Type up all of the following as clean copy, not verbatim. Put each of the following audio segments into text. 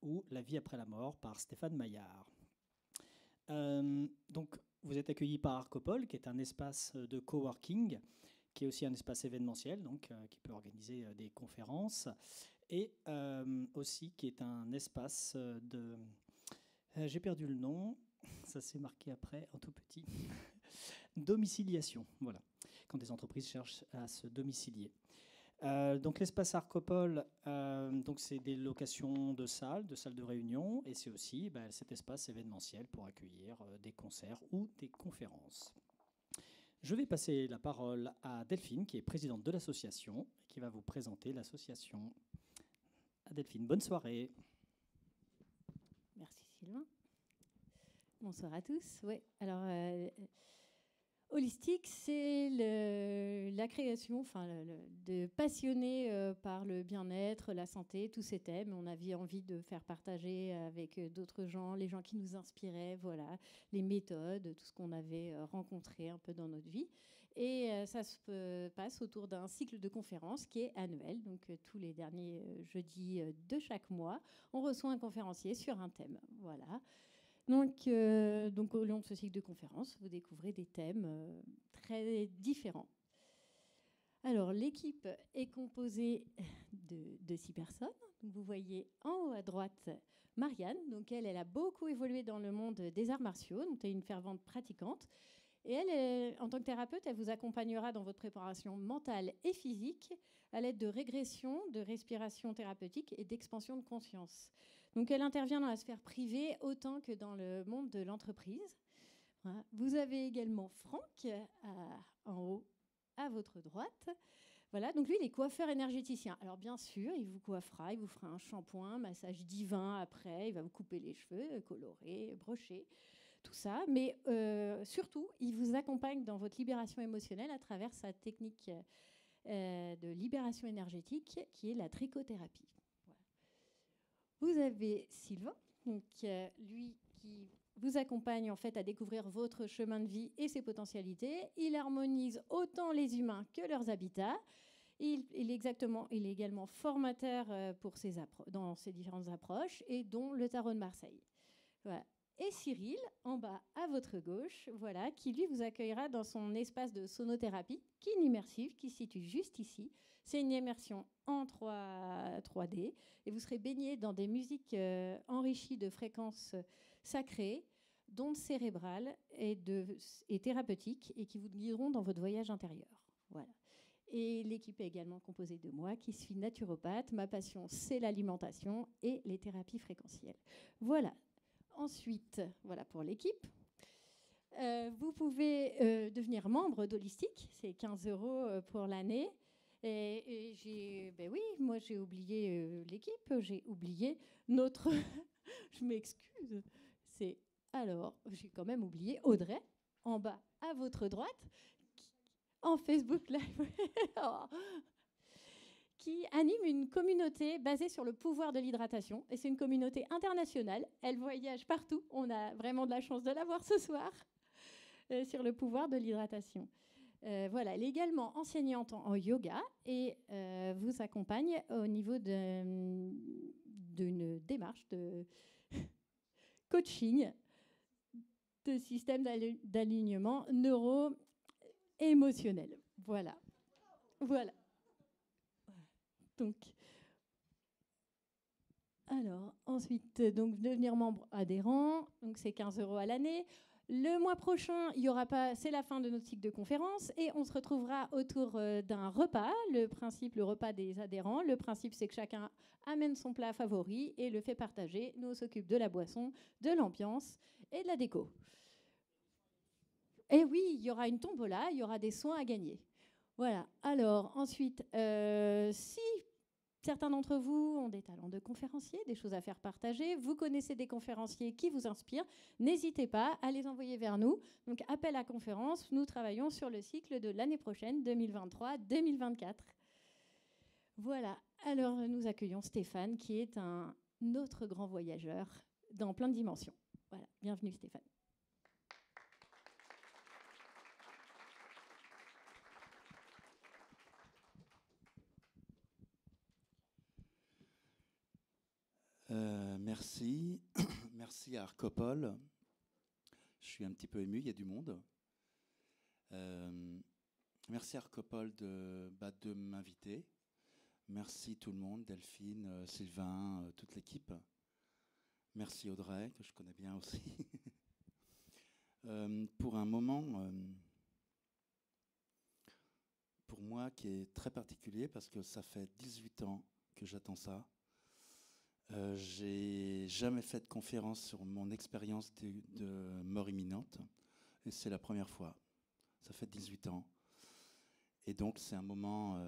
ou La vie après la mort par Stéphane Maillard. Donc, vous êtes accueillis par Arcopole, qui est un espace de coworking, qui est aussi un espace événementiel, donc qui peut organiser des conférences, et aussi qui est un espace de... j'ai perdu le nom, ça s'est marqué après, en tout petit. Domiciliation, voilà, quand des entreprises cherchent à se domicilier. Donc l'espace Arcopole, donc c'est des locations de salles de réunion, et c'est aussi cet espace événementiel pour accueillir des concerts ou des conférences. Je vais passer la parole à Delphine, qui est présidente de l'association, et qui va vous présenter l'association. À Delphine, bonne soirée. Merci Sylvain. Bonsoir à tous. Ouais, alors... Holistique, c'est la création de passionnés par le bien-être, la santé, tous ces thèmes. On avait envie de faire partager avec d'autres gens, les gens qui nous inspiraient, voilà, les méthodes, tout ce qu'on avait rencontré un peu dans notre vie. Et ça se passe autour d'un cycle de conférences qui est annuel. Donc tous les derniers jeudis de chaque mois, on reçoit un conférencier sur un thème. Voilà. Donc, au long de ce cycle de conférences, vous découvrez des thèmes très différents. Alors, l'équipe est composée de 6 personnes. Donc, vous voyez en haut à droite Marianne. Donc, elle a beaucoup évolué dans le monde des arts martiaux. Donc, elle est une fervente pratiquante. Et elle, en tant que thérapeute, elle vous accompagnera dans votre préparation mentale et physique à l'aide de régression, de respiration thérapeutique et d'expansion de conscience. Donc, elle intervient dans la sphère privée autant que dans le monde de l'entreprise. Voilà. Vous avez également Franck en haut à votre droite. Voilà, donc lui, il est coiffeur énergéticien. Alors bien sûr, il vous coiffera, il vous fera un shampoing, un massage divin après, il va vous couper les cheveux, colorer, brocher, tout ça. Mais surtout, il vous accompagne dans votre libération émotionnelle à travers sa technique de libération énergétique qui est la trichothérapie. Voilà. Vous avez Sylvain, donc, lui qui vous accompagne en fait à découvrir votre chemin de vie et ses potentialités. Il harmonise autant les humains que leurs habitats. Il est également formateur dans ses différentes approches, et dont le tarot de Marseille. Voilà. Et Cyril, en bas à votre gauche, voilà, qui lui vous accueillera dans son espace de sonothérapie, qui est une immersive, qui se situe juste ici. C'est une immersion en 3D, et vous serez baigné dans des musiques enrichies de fréquences sacrées, d'ondes cérébrales et thérapeutiques, et qui vous guideront dans votre voyage intérieur. Voilà. Et l'équipe est également composée de moi, qui suis naturopathe. Ma passion, c'est l'alimentation et les thérapies fréquentielles. Voilà. Ensuite, voilà pour l'équipe. Vous pouvez devenir membre d'Holistique, c'est 15 € pour l'année. Et moi j'ai oublié l'équipe, j'ai oublié notre... Je m'excuse. J'ai quand même oublié Audrey, en bas à votre droite, en Facebook Live. Qui anime une communauté basée sur le pouvoir de l'hydratation. Et c'est une communauté internationale. Elle voyage partout. On a vraiment de la chance de la voir ce soir sur le pouvoir de l'hydratation. Voilà, elle est également enseignante en yoga et vous accompagne au niveau d'une démarche de coaching, de système d'alignement neuro-émotionnel. Voilà. Voilà. Donc, alors, ensuite, donc, devenir membre adhérent, donc c'est 15 € à l'année. Le mois prochain, il y aura pas, c'est la fin de notre cycle de conférences et on se retrouvera autour d'un repas. Le repas des adhérents. Le principe, c'est que chacun amène son plat favori et le fait partager. Nous, on s'occupe de la boisson, de l'ambiance et de la déco. Et oui, il y aura une tombola, il y aura des soins à gagner. Voilà. Alors, ensuite, si certains d'entre vous ont des talents de conférenciers, des choses à faire partager, vous connaissez des conférenciers qui vous inspirent, n'hésitez pas à les envoyer vers nous. Donc, appel à conférence, nous travaillons sur le cycle de l'année prochaine, 2023-2024. Voilà. Alors, nous accueillons Stéphane, qui est un autre grand voyageur dans plein de dimensions. Voilà. Bienvenue, Stéphane. Merci. Merci à Arcopole. Je suis un petit peu ému, il y a du monde. Merci à Arcopole de m'inviter. Merci tout le monde, Delphine, Sylvain, toute l'équipe. Merci Audrey, que je connais bien aussi. Pour un moment, pour moi, qui est très particulier, parce que ça fait 18 ans que j'attends ça. J'ai jamais fait de conférence sur mon expérience de mort imminente, et c'est la première fois. Ça fait 18 ans. Et donc c'est un moment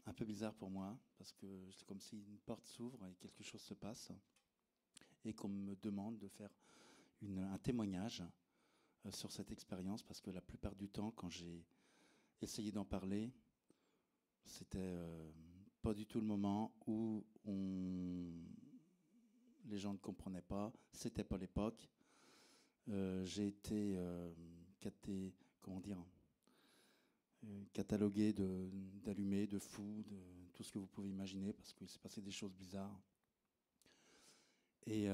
un peu bizarre pour moi, parce que c'est comme si une porte s'ouvre et quelque chose se passe, et qu'on me demande de faire un témoignage sur cette expérience, parce que la plupart du temps, quand j'ai essayé d'en parler, c'était pas du tout le moment où les gens ne comprenaient pas, c'était pas l'époque. J'ai été catalogué d'allumés, de fous, de tout ce que vous pouvez imaginer, parce qu'il s'est passé des choses bizarres. Et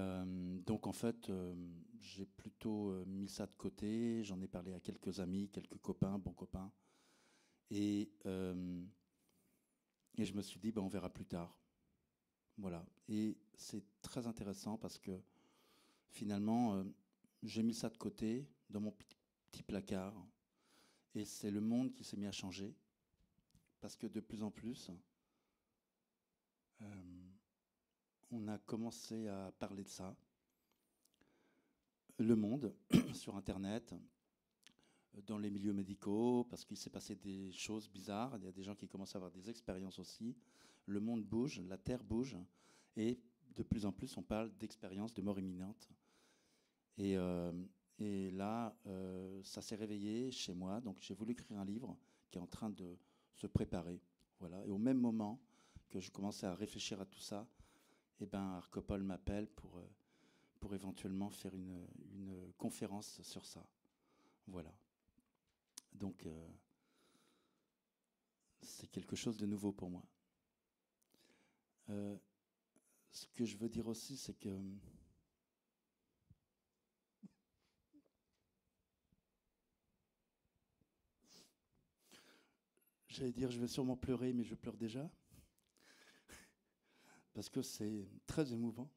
donc en fait, j'ai plutôt mis ça de côté. J'en ai parlé à quelques amis, quelques copains, bons copains. Et je me suis dit, on verra plus tard. Voilà. Et c'est très intéressant parce que finalement, j'ai mis ça de côté dans mon petit placard. Et c'est le monde qui s'est mis à changer. Parce que de plus en plus, on a commencé à parler de ça. Le monde, sur Internet, dans les milieux médicaux, parce qu'il s'est passé des choses bizarres. Il y a des gens qui commencent à avoir des expériences aussi. Le monde bouge, la Terre bouge. Et de plus en plus, on parle d'expériences de mort imminente. Et là, ça s'est réveillé chez moi. Donc j'ai voulu écrire un livre qui est en train de se préparer. Voilà. Et au même moment que je commençais à réfléchir à tout ça, Arcopole m'appelle pour éventuellement faire une conférence sur ça. Voilà. Donc, c'est quelque chose de nouveau pour moi. Ce que je veux dire aussi, c'est que j'allais dire, je vais sûrement pleurer, mais je pleure déjà. Parce que c'est très émouvant.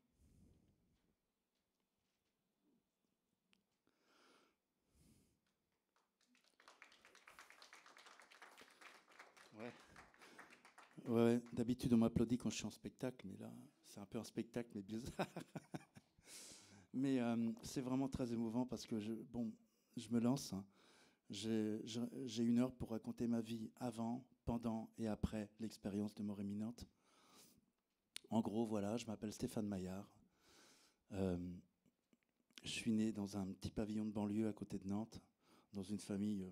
Ouais, d'habitude, on m'applaudit quand je suis en spectacle, mais là, c'est un peu un spectacle, mais bizarre. Mais c'est vraiment très émouvant parce que je me lance. Hein. J'ai 1 heure pour raconter ma vie avant, pendant et après l'expérience de mort imminente. En gros, voilà, je m'appelle Stéphane Maillard. Je suis né dans un petit pavillon de banlieue à côté de Nantes, dans une famille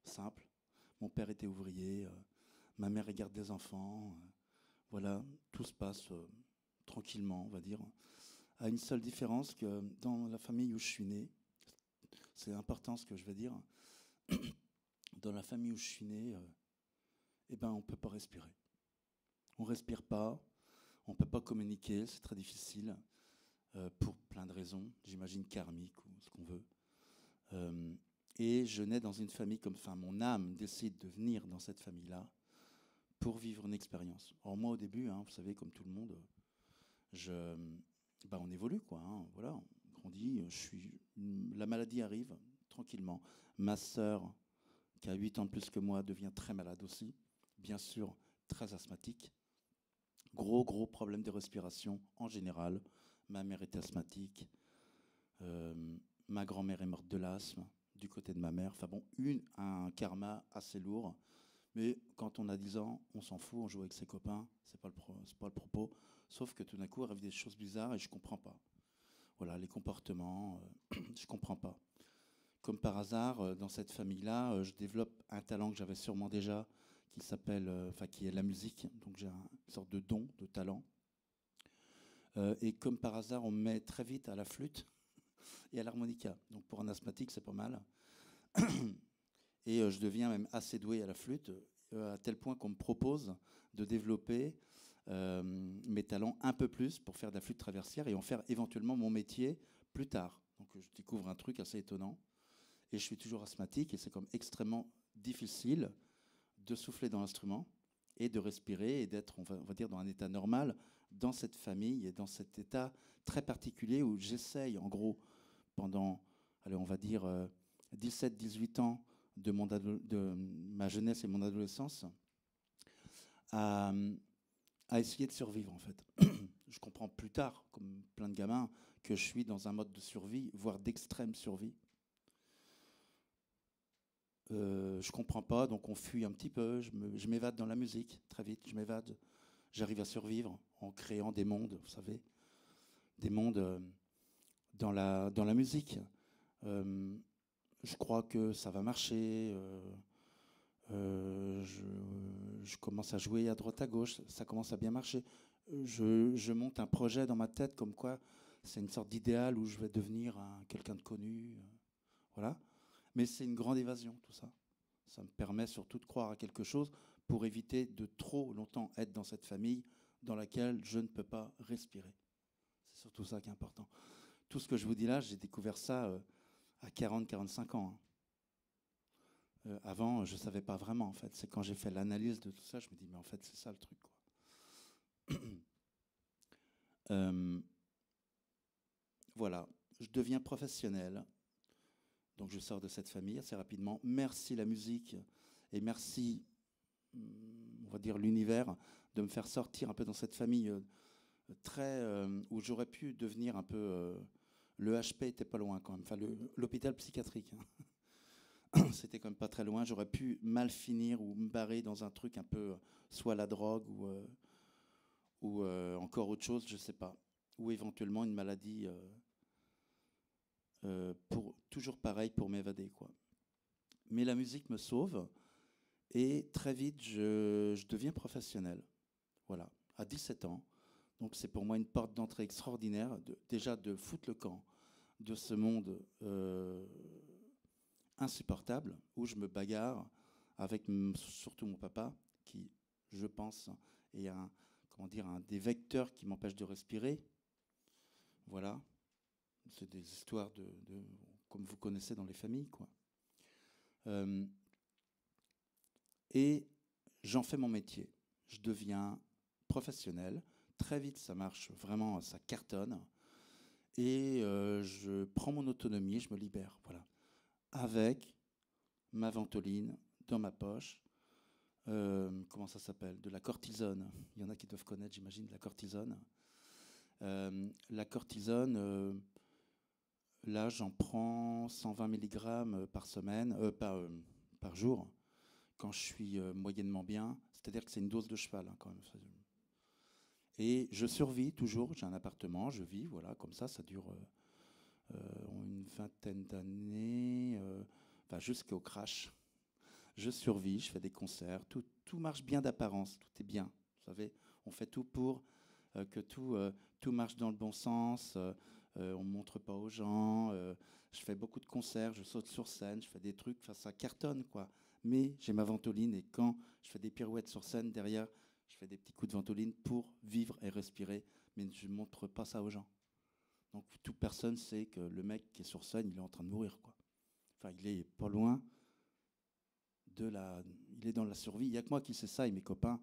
simple. Mon père était ouvrier, ma mère garde des enfants. Voilà, tout se passe tranquillement, on va dire. À une seule différence que dans la famille où je suis né, c'est important ce que je vais dire, dans la famille où je suis né, on ne peut pas respirer. On ne respire pas, on ne peut pas communiquer, c'est très difficile, pour plein de raisons, j'imagine karmiques ou ce qu'on veut. Et je nais dans une famille mon âme décide de venir dans cette famille-là pour vivre une expérience. Alors moi au début, vous savez, comme tout le monde, on évolue, quoi. Voilà, on grandit. La maladie arrive tranquillement. Ma sœur, qui a 8 ans de plus que moi, devient très malade aussi. Bien sûr, très asthmatique. Gros problème de respiration en général. Ma mère était asthmatique. Ma grand-mère est morte de l'asthme du côté de ma mère. Enfin bon, un karma assez lourd. Mais quand on a 10 ans, on s'en fout, on joue avec ses copains, c'est pas le propos. Sauf que tout d'un coup, arrivent des choses bizarres et je comprends pas. Voilà, les comportements, je comprends pas. Comme par hasard, dans cette famille-là, je développe un talent que j'avais sûrement déjà, qui est la musique. Donc j'ai une sorte de don, de talent. Et comme par hasard, on me met très vite à la flûte et à l'harmonica. Donc pour un asthmatique, c'est pas mal. Et je deviens même assez doué à la flûte, à tel point qu'on me propose de développer mes talents un peu plus pour faire de la flûte traversière et en faire éventuellement mon métier plus tard. Donc je découvre un truc assez étonnant. Et je suis toujours asthmatique et c'est comme extrêmement difficile de souffler dans l'instrument et de respirer et d'être, on va dire, dans un état normal dans cette famille et dans cet état très particulier où j'essaye, en gros, pendant, allez, on va dire, 17-18 ans de ma jeunesse et mon adolescence, à essayer de survivre, en fait. Je comprends plus tard, comme plein de gamins, que je suis dans un mode de survie, voire d'extrême survie. Je comprends pas, donc on fuit un petit peu, je m'évade dans la musique, très vite, je m'évade. J'arrive à survivre en créant des mondes, vous savez, des mondes dans la musique. Je crois que ça va marcher. Je commence à jouer à droite à gauche, ça commence à bien marcher. Je monte un projet dans ma tête comme quoi c'est une sorte d'idéal où je vais devenir quelqu'un de connu. Voilà. Mais c'est une grande évasion, tout ça. Ça me permet surtout de croire à quelque chose pour éviter de trop longtemps être dans cette famille dans laquelle je ne peux pas respirer. C'est surtout ça qui est important. Tout ce que je vous dis là, j'ai découvert ça à 40-45 ans. Avant, je ne savais pas vraiment, en fait. C'est quand j'ai fait l'analyse de tout ça, je me dis, mais en fait, c'est ça le truc, quoi. Voilà, je deviens professionnel. Donc je sors de cette famille assez rapidement. Merci la musique et merci, on va dire, l'univers de me faire sortir un peu dans cette famille où j'aurais pu devenir un peu... le HP était pas loin quand même, enfin l'hôpital psychiatrique. Hein. C'était quand même pas très loin. J'aurais pu mal finir ou me barrer dans un truc un peu, soit la drogue ou encore autre chose, je sais pas. Ou éventuellement une maladie... toujours pareil pour m'évader, quoi. Mais la musique me sauve et très vite je deviens professionnel. Voilà, à 17 ans. Donc c'est pour moi une porte d'entrée extraordinaire, déjà de foutre le camp de ce monde insupportable où je me bagarre avec surtout mon papa qui, je pense, est un des vecteurs qui m'empêchent de respirer. Voilà. C'est des histoires comme vous connaissez dans les familles, quoi. Et j'en fais mon métier. Je deviens professionnel. Très vite, ça marche vraiment, ça cartonne. Et je prends mon autonomie, je me libère, voilà. Avec ma ventoline dans ma poche. Comment ça s'appelle ? De la cortisone. Il y en a qui doivent connaître, j'imagine, la cortisone. La cortisone... Là, j'en prends 120 mg par semaine, par jour, quand je suis moyennement bien. C'est-à-dire que c'est une dose de cheval, hein, quand même. Et je survis toujours. J'ai un appartement, je vis, voilà, comme ça dure une vingtaine d'années, jusqu'au crash. Je survis, je fais des concerts, tout marche bien d'apparence, tout est bien. Vous savez, on fait tout pour que tout marche dans le bon sens. On ne montre pas aux gens, je fais beaucoup de concerts, je saute sur scène, je fais des trucs, ça cartonne, quoi. Mais j'ai ma ventoline et quand je fais des pirouettes sur scène, derrière, je fais des petits coups de ventoline pour vivre et respirer, mais je ne montre pas ça aux gens. Donc toute personne sait que le mec qui est sur scène, il est en train de mourir, quoi. Enfin, il est pas loin il est dans la survie. Il n'y a que moi qui sais ça et mes copains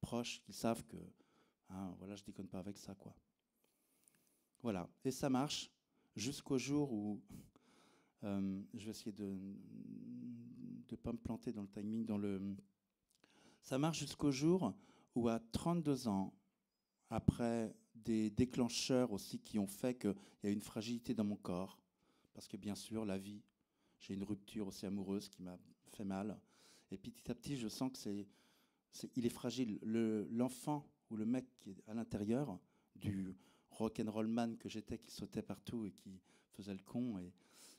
proches qui savent que, hein, voilà, je déconne pas avec ça, quoi. Voilà, et ça marche jusqu'au jour où je vais essayer de ne pas me planter dans le timing. Ça marche jusqu'au jour où, à 32 ans, après des déclencheurs aussi qui ont fait qu'il y a une fragilité dans mon corps, parce que bien sûr, la vie, j'ai une rupture aussi amoureuse qui m'a fait mal, et petit à petit, je sens que il est fragile. L'enfant ou le mec qui est à l'intérieur du rock'n'roll man que j'étais, qui sautait partout et qui faisait le con et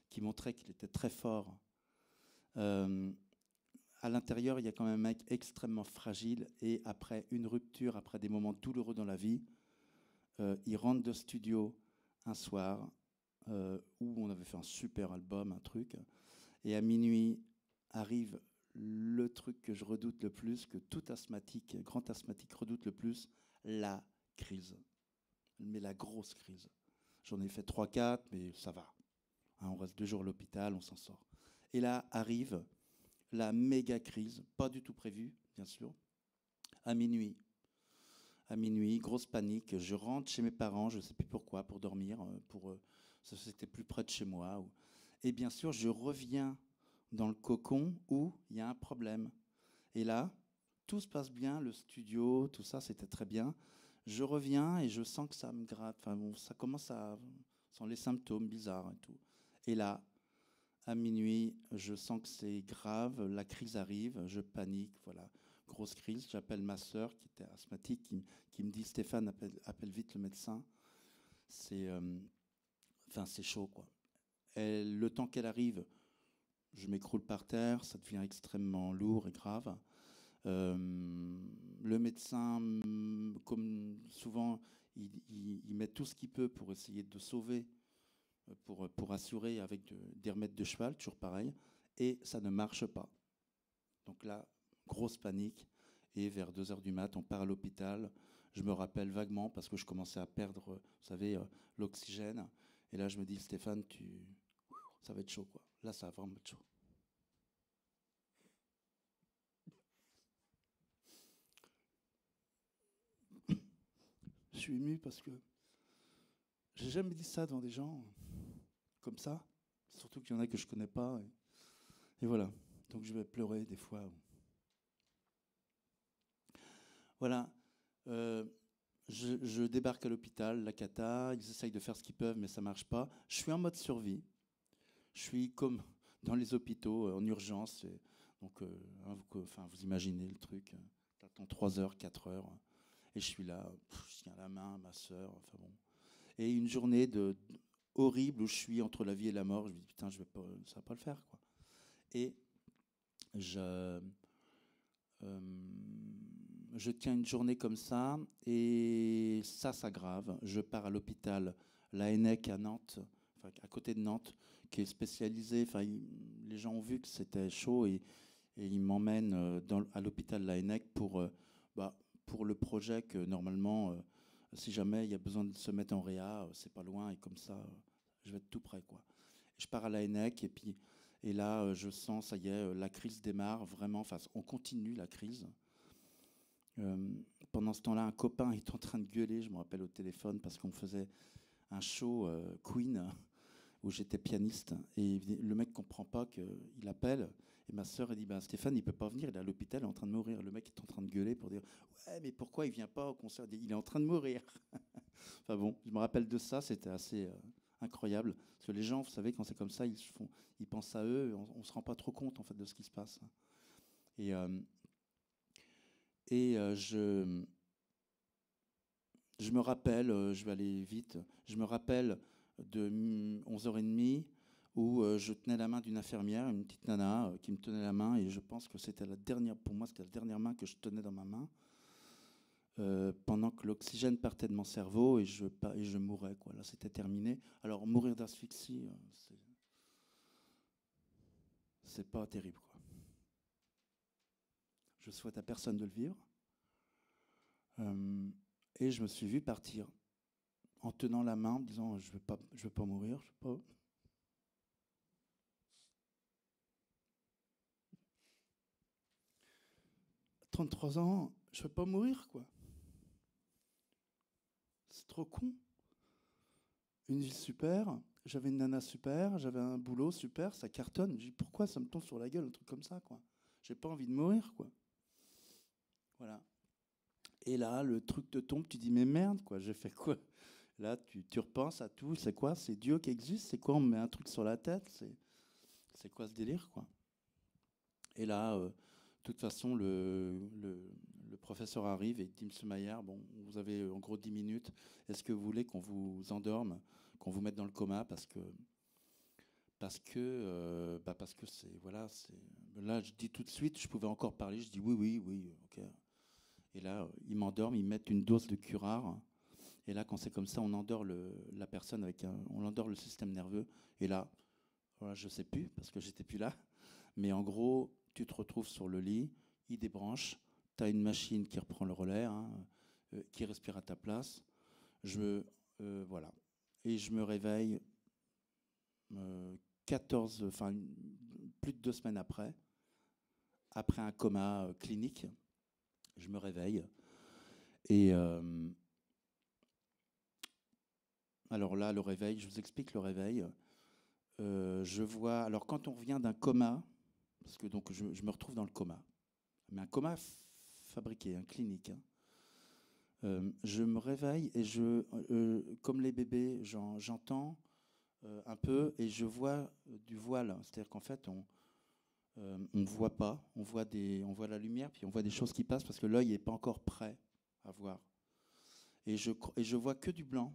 qui montrait qu'il était très fort. À l'intérieur, il y a quand même un mec extrêmement fragile et après une rupture, après des moments douloureux dans la vie, il rentre de studio un soir où on avait fait un super album, un truc, et à minuit arrive le truc que je redoute le plus, que tout asthmatique, grand asthmatique redoute le plus, la crise. Mais la grosse crise. J'en ai fait 3-4, mais ça va. Hein, on reste 2 jours à l'hôpital, on s'en sort. Et là arrive la méga crise, pas du tout prévue, bien sûr, à minuit. À minuit, grosse panique. Je rentre chez mes parents, je ne sais plus pourquoi, pour dormir. C'était plus près de chez moi. Et bien sûr, je reviens dans le cocon où il y a un problème. Et là, tout se passe bien, le studio, tout ça, c'était très bien. Je reviens et je sens que ça me gratte. Enfin, bon, ça commence à... sans les symptômes bizarres et tout. Et là, à minuit, je sens que c'est grave, la crise arrive, je panique, voilà. Grosse crise, j'appelle ma sœur qui était asthmatique, qui me dit Stéphane, appelle vite le médecin. C'est chaud, quoi. Le temps qu'elle arrive, je m'écroule par terre, ça devient extrêmement lourd et grave. Le médecin, comme souvent, il met tout ce qu'il peut pour essayer de sauver, pour assurer avec des remèdes de cheval, toujours pareil, et ça ne marche pas. Donc là, grosse panique, et vers 2h du mat', on part à l'hôpital. Je me rappelle vaguement, parce que je commençais à perdre, vous savez, l'oxygène, et là je me dis, Stéphane, ça va être chaud, quoi. Là, ça va vraiment être chaud. Je suis ému parce que j'ai jamais dit ça devant des gens comme ça, surtout qu'il y en a que je connais pas. Et voilà, donc je vais pleurer des fois. Voilà, je débarque à l'hôpital, la cata, ils essayent de faire ce qu'ils peuvent, mais ça marche pas. Je suis en mode survie. Je suis comme dans les hôpitaux, en urgence. Donc, vous imaginez le truc. T'attends 3 heures, 4 heures. Et je suis là, je tiens la main, ma sœur, enfin bon. Et une journée horrible où je suis entre la vie et la mort, je me dis putain, ça va pas le faire, quoi. Et je tiens une journée comme ça, et ça s'aggrave. Je pars à l'hôpital, l'ANEC à Nantes, à côté de Nantes, qui est spécialisé. Les gens ont vu que c'était chaud et ils m'emmènent à l'hôpital l'ANEC pour le projet que normalement, si jamais il y a besoin de se mettre en réa, c'est pas loin, et comme ça, je vais être tout près, quoi. Je pars à l'ANEC et là, je sens, ça y est, la crise démarre vraiment. On continue la crise. Pendant ce temps-là, un copain est en train de gueuler, je me rappelle au téléphone, parce qu'on faisait un show Queen où j'étais pianiste, et le mec comprend pas qu'il appelle. Et ma sœur, elle dit, Stéphane, il peut pas venir, il est à l'hôpital, il est en train de mourir. Le mec est en train de gueuler pour dire, ouais, mais pourquoi il vient pas au concert? Il est en train de mourir. Enfin bon, je me rappelle de ça, c'était assez incroyable. Parce que les gens, vous savez, quand c'est comme ça, ils pensent à eux, on se rend pas trop compte, en fait, de ce qui se passe. Je me rappelle, je vais aller vite, je me rappelle de 11h30 où je tenais la main d'une infirmière, une petite nana qui me tenait la main, et je pense que c'était pour moi, c'était la dernière main que je tenais dans ma main, pendant que l'oxygène partait de mon cerveau et je mourais, quoi. Là, c'était terminé. Alors, mourir d'asphyxie, c'est pas terrible, quoi. Je souhaite à personne de le vivre. Et je me suis vu partir en tenant la main, en me disant je vais pas mourir, je vais pas. 33 ans, je vais pas mourir, quoi. C'est trop con. Une vie super, j'avais une nana super, j'avais un boulot super, ça cartonne. Je dis pourquoi ça me tombe sur la gueule, un truc comme ça, quoi. J'ai pas envie de mourir, quoi. Voilà. Et là, le truc te tombe, tu dis mais merde, quoi, j'ai fait quoi? Là, tu repenses à tout, c'est quoi? C'est Dieu qui existe? C'est quoi? On me met un truc sur la tête? C'est quoi ce délire, quoi? Et là, de toute façon, le professeur arrive et dit, Monsieur Maillard, bon, vous avez en gros 10 minutes, est-ce que vous voulez qu'on vous endorme, qu'on vous mette dans le coma, parce que c'est, voilà, là, je dis tout de suite, je pouvais encore parler, je dis oui, ok. Et là, ils m'endorment, ils mettent une dose de curare. Et là, quand c'est comme ça, on endort la personne on endort le système nerveux. Et là, voilà, je sais plus parce que j'étais plus là. Mais en gros, tu te retrouves sur le lit, ils débranchent, tu as une machine qui reprend le relais, hein, qui respire à ta place. Voilà. Et je me réveille plus de 2 semaines après un coma clinique. Je me réveille. Et alors là, le réveil, je vous explique le réveil. Je vois, alors quand on revient d'un coma, parce que donc je me retrouve dans le coma, mais un coma fabriqué, un clinique. Je me réveille et comme les bébés, j'entends un peu et je vois du voile. C'est-à-dire qu'en fait, on voit pas, on voit la lumière, puis on voit des choses qui passent parce que l'œil n'est pas encore prêt à voir. Et je vois que du blanc.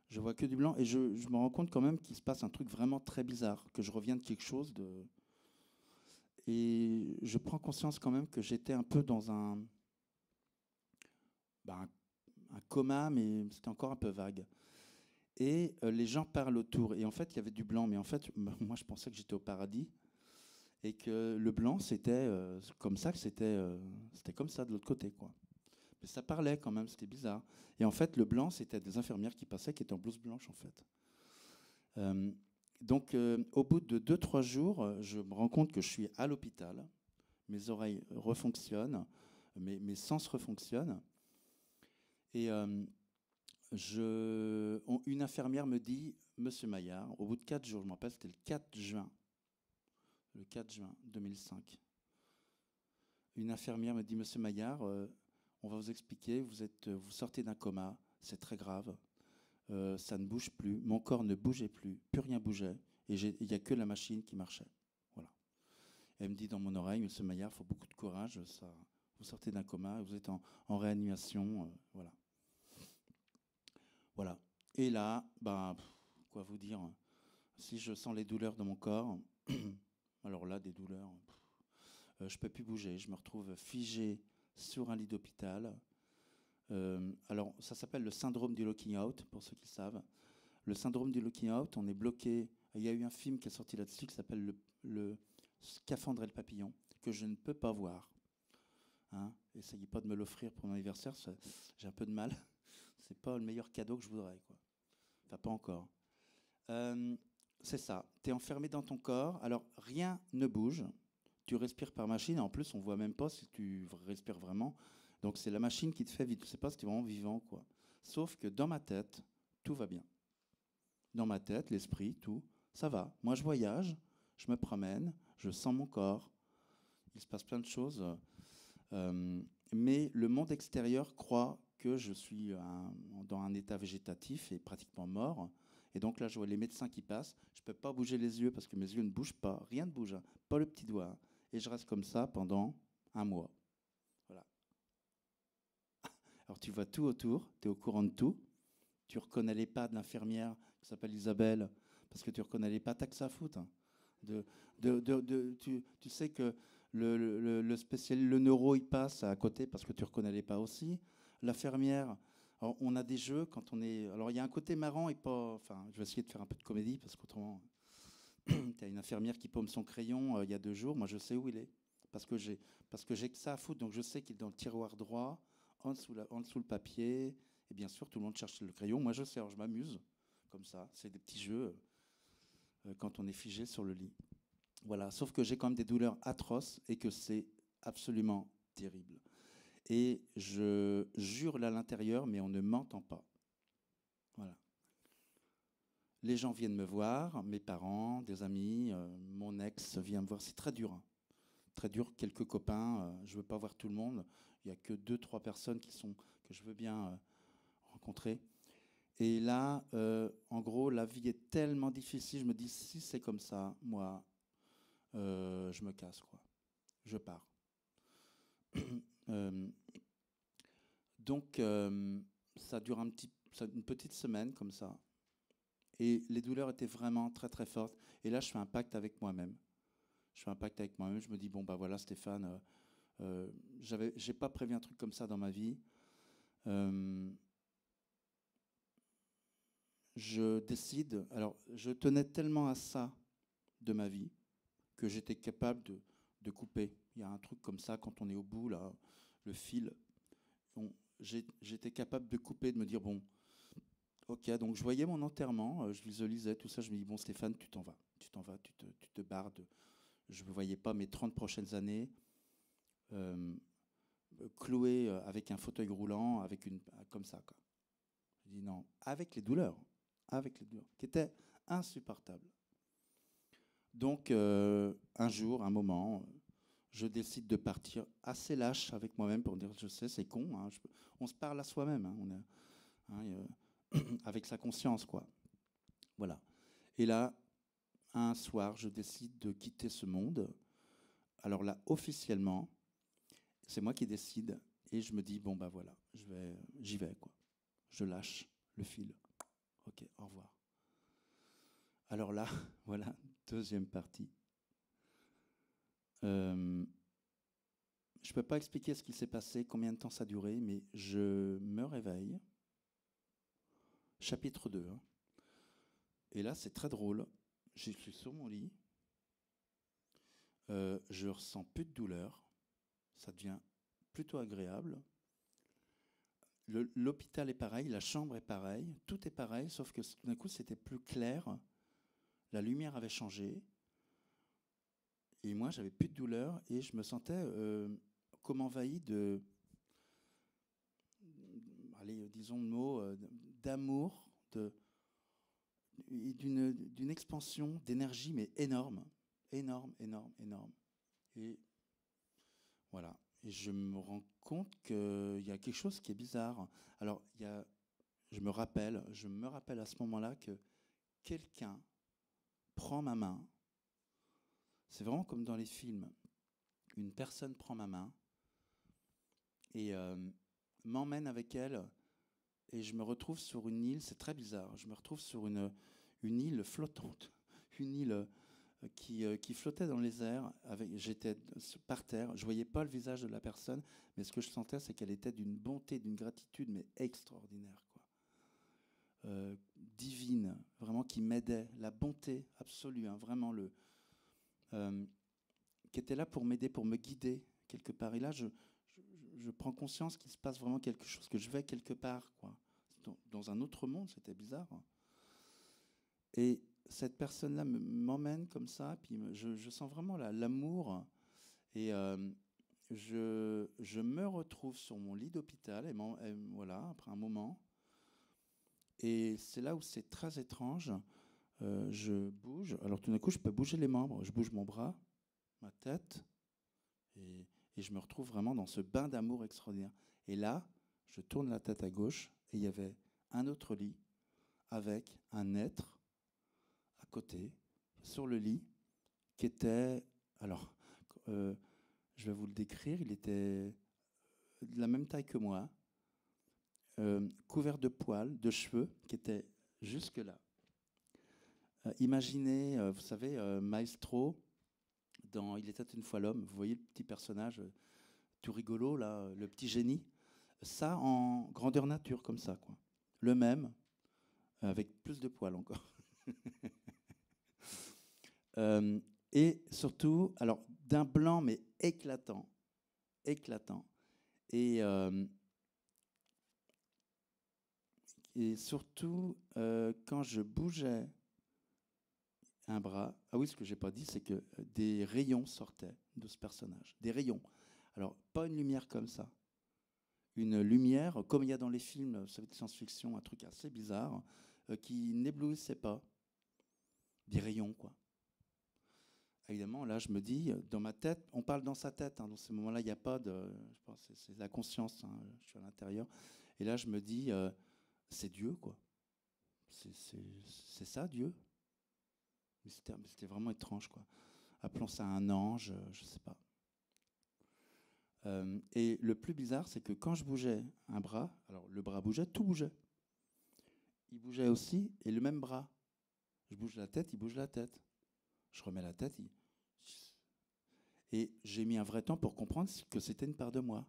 Je vois que du blanc et je me rends compte quand même qu'il se passe un truc vraiment très bizarre, que je reviens de quelque chose de... Et je prends conscience quand même que j'étais un peu dans un coma, mais c'était encore un peu vague. Et les gens parlent autour. Et en fait, il y avait du blanc, mais en fait, moi, je pensais que j'étais au paradis et que le blanc, c'était comme ça, que c'était comme ça de l'autre côté, quoi. Mais ça parlait quand même, c'était bizarre. Et en fait, le blanc, c'était des infirmières qui passaient, qui étaient en blouse blanche, en fait. Donc, au bout de 2-3 jours, je me rends compte que je suis à l'hôpital. Mes oreilles refonctionnent, mes sens refonctionnent. Et une infirmière me dit, Monsieur Maillard, au bout de 4 jours, je me rappelle, c'était le 4 juin 2005. Une infirmière me dit, Monsieur Maillard, on va vous expliquer, vous sortez d'un coma, c'est très grave, ça ne bouge plus, mon corps ne bougeait plus rien bougeait, et il n'y a que la machine qui marchait. Voilà. Elle me dit dans mon oreille, Monsieur Maillard, il faut beaucoup de courage, vous sortez d'un coma, vous êtes en réanimation, voilà. Voilà. Et là, quoi vous dire, si je sens les douleurs dans mon corps, alors là, des douleurs, je ne peux plus bouger, je me retrouve figé sur un lit d'hôpital. Alors, ça s'appelle le syndrome du locking out, pour ceux qui savent. Le syndrome du locking out, on est bloqué. Il y a eu un film qui est sorti là-dessus qui s'appelle le Scaphandre et le papillon, que je ne peux pas voir. Hein, essayez pas de me l'offrir pour mon anniversaire, j'ai un peu de mal. C'est pas le meilleur cadeau que je voudrais, quoi. Enfin, pas encore. C'est ça. Tu es enfermé dans ton corps. Alors, rien ne bouge. Tu respires par machine. En plus, on voit même pas si tu respires vraiment. Donc, c'est la machine qui te fait vivre. Tu sais pas si tu es vraiment vivant, quoi. Sauf que dans ma tête, tout va bien. Dans ma tête, l'esprit, tout, ça va. Moi, je voyage, je me promène, je sens mon corps. Il se passe plein de choses. Mais le monde extérieur croit que je suis dans un état végétatif et pratiquement mort. Et donc là, je vois les médecins qui passent. Je ne peux pas bouger les yeux parce que mes yeux ne bougent pas. Rien ne bouge, hein, pas le petit doigt. Et je reste comme ça pendant 1 mois. Voilà. Alors tu vois tout autour, tu es au courant de tout. Tu reconnais les pas de l'infirmière qui s'appelle Isabelle parce que tu reconnais les pas, t'as que ça à foutre. Hein. Tu sais que le spécialiste, le neuro, il passe à côté parce que tu reconnais les pas aussi. L'infirmière, alors on a des jeux quand on est... Alors il y a un côté marrant et pas... Enfin, je vais essayer de faire un peu de comédie parce qu'autrement... Tu as une infirmière qui paume son crayon il y a 2 jours, moi je sais où il est. Parce que j'ai que ça à foutre, donc je sais qu'il est dans le tiroir droit, en dessous le papier. Et bien sûr, tout le monde cherche le crayon. Moi je sais, alors je m'amuse comme ça. C'est des petits jeux quand on est figé sur le lit. Voilà, sauf que j'ai quand même des douleurs atroces et que c'est absolument terrible. Et je hurle à l'intérieur, mais on ne m'entend pas. Voilà. Les gens viennent me voir, mes parents, des amis, mon ex vient me voir. C'est très dur. Hein. Très dur, quelques copains. Je ne veux pas voir tout le monde. Il n'y a que 2-3 personnes que je veux bien rencontrer. Et là, en gros, la vie est tellement difficile. Je me dis, si c'est comme ça, moi, je me casse, quoi. Je pars. Donc, ça dure une petite semaine comme ça. Et les douleurs étaient vraiment très, très fortes. Et là, je fais un pacte avec moi-même. Je me dis, bon, bah voilà, Stéphane, j'ai pas prévu un truc comme ça dans ma vie. Je décide. Alors, je tenais tellement à ça de ma vie que j'étais capable de couper. Il y a un truc comme ça, quand on est au bout, là, le fil. j'étais capable de couper, de me dire, bon, ok, donc je voyais mon enterrement, je visualisais tout ça, je me dis, bon Stéphane, tu t'en vas, tu te barres. Je ne voyais pas mes 30 prochaines années clouées avec un fauteuil roulant, comme ça, quoi. Je dis non, avec les douleurs, qui étaient insupportables. Donc, un jour, un moment, je décide de partir assez lâche avec moi-même pour dire, je sais, c'est con, hein, on se parle à soi-même, hein, avec sa conscience, quoi. Voilà. Et là, un soir, je décide de quitter ce monde. Alors là, officiellement, c'est moi qui décide et je me dis, bon, bah voilà, j'y vais, quoi. Je lâche le fil. Ok, au revoir. Alors là, voilà, deuxième partie. Je ne peux pas expliquer ce qui s'est passé, combien de temps ça a duré, mais je me réveille. Chapitre 2. Hein. Et là, c'est très drôle. Je suis sur mon lit. Je ressens plus de douleur. Ça devient plutôt agréable. L'hôpital est pareil, la chambre est pareille, tout est pareil, sauf que tout d'un coup, c'était plus clair. La lumière avait changé. Et moi, j'avais plus de douleur et je me sentais comme envahi allez, disons le mot, d'amour, d'une expansion d'énergie, mais énorme. Énorme. Et voilà. Et je me rends compte qu'il y a quelque chose qui est bizarre. Alors, je me rappelle à ce moment-là que quelqu'un prend ma main. C'est vraiment comme dans les films. Une personne prend ma main et m'emmène avec elle. Et je me retrouve sur une île. C'est très bizarre. Je me retrouve sur une île flottante. Une île qui flottait dans les airs. J'étais par terre. Je ne voyais pas le visage de la personne. Mais ce que je sentais, c'est qu'elle était d'une bonté, d'une gratitude, mais extraordinaire, quoi. Divine, vraiment, qui m'aidait. La bonté absolue, hein, vraiment, qui était là pour m'aider, pour me guider, quelque part. Et là, je prends conscience qu'il se passe vraiment quelque chose, que je vais quelque part, quoi. Dans un autre monde, c'était bizarre. Et cette personne-là m'emmène comme ça, puis je sens vraiment l'amour. Et je me retrouve sur mon lit d'hôpital, et voilà, après un moment. Et c'est là où c'est très étrange. Je bouge. Alors tout d'un coup, je peux bouger les membres. Je bouge mon bras, ma tête, et je me retrouve vraiment dans ce bain d'amour extraordinaire. Et là, je tourne la tête à gauche, et il y avait un autre lit avec un être à côté, sur le lit, qui était... Alors, je vais vous le décrire. Il était de la même taille que moi, couvert de poils, de cheveux, qui étaient jusque-là. Imaginez, vous savez, Maestro, dans Il était une fois l'homme, vous voyez le petit personnage tout rigolo, là, le petit génie. Ça en grandeur nature, comme ça, quoi. Le même, avec plus de poils encore. Et surtout, alors, d'un blanc, mais éclatant. Et surtout, quand je bougeais un bras, ah oui, ce que j'ai pas dit, c'est que des rayons sortaient de ce personnage. Des rayons. Alors, pas une lumière comme ça. Une lumière, comme il y a dans les films de science-fiction, un truc assez bizarre, qui n'éblouissait pas. Des rayons, quoi. Évidemment, là, je me dis, dans ma tête, on parle dans sa tête, hein, dans ces moments-là, il n'y a pas de... Je pense que c'est la conscience, hein, je suis à l'intérieur. Et là, je me dis, c'est Dieu, quoi. C'est ça, Dieu. Mais c'était vraiment étrange, quoi. Appelons ça un ange, je ne sais pas. Et le plus bizarre, c'est que quand je bougeais un bras, alors le bras bougeait, tout bougeait. Il bougeait aussi, et le même bras. Je bouge la tête, il bouge la tête. Je remets la tête, et j'ai mis un vrai temps pour comprendre que c'était une part de moi.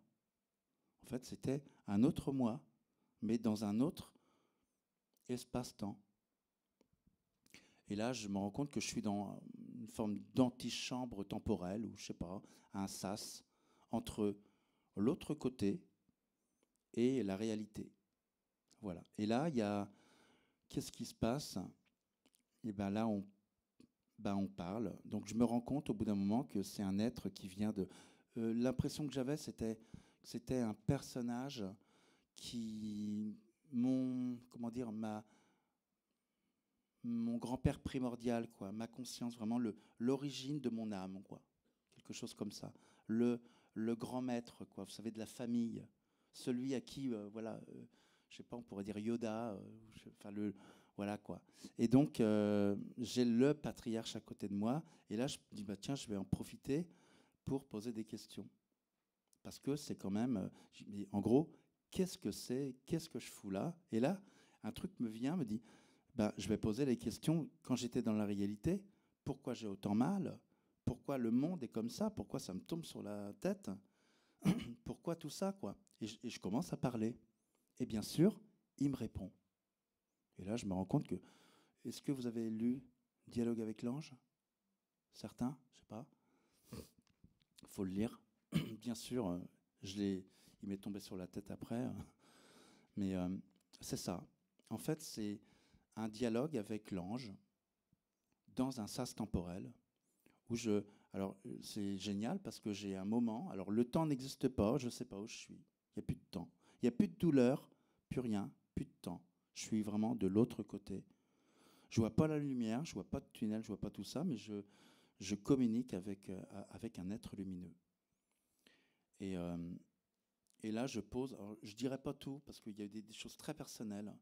En fait, c'était un autre moi, mais dans un autre espace-temps. Et là, je me rends compte que je suis dans une forme d'antichambre temporelle, ou je sais pas, un sas, entre l'autre côté et la réalité. Voilà. Et là, il y a... Qu'est-ce qui se passe? Et bien là, on parle. Donc je me rends compte au bout d'un moment que c'est un être qui vient de... l'impression que j'avais, c'était un personnage qui... comment dire, mon grand-père primordial, quoi, ma conscience, vraiment l'origine de mon âme, quoi. Quelque chose comme ça. Le grand maître, quoi, vous savez, de la famille. Celui à qui, voilà, je sais pas, on pourrait dire Yoda, enfin voilà quoi. Et donc, j'ai le patriarche à côté de moi, et là, je me dis, bah, tiens, je vais en profiter pour poser des questions. Parce que c'est quand même, en gros, qu'est-ce que c'est? Qu'est-ce que je fous là? Et là, un truc me vient, me dit, bah, je vais poser les questions quand j'étais dans la réalité. Pourquoi j'ai autant mal? Pourquoi le monde est comme ça? Pourquoi ça me tombe sur la tête? Pourquoi tout ça, quoi? Et je commence à parler. Et bien sûr, il me répond. Et là, je me rends compte que... Est-ce que vous avez lu Dialogue avec l'ange? Certains? Je sais pas. Il faut le lire. Bien sûr, il m'est tombé sur la tête après. Mais c'est ça. En fait, c'est un dialogue avec l'ange dans un sas temporel où alors, c'est génial parce que j'ai un moment... Alors, le temps n'existe pas, je ne sais pas où je suis. Il n'y a plus de temps. Il n'y a plus de douleur, plus rien, plus de temps. Je suis vraiment de l'autre côté. Je ne vois pas la lumière, je ne vois pas de tunnel, je ne vois pas tout ça, mais je communique avec un être lumineux. Et là, je pose... Alors, je ne dirai pas tout parce qu'il y a des choses très personnelles,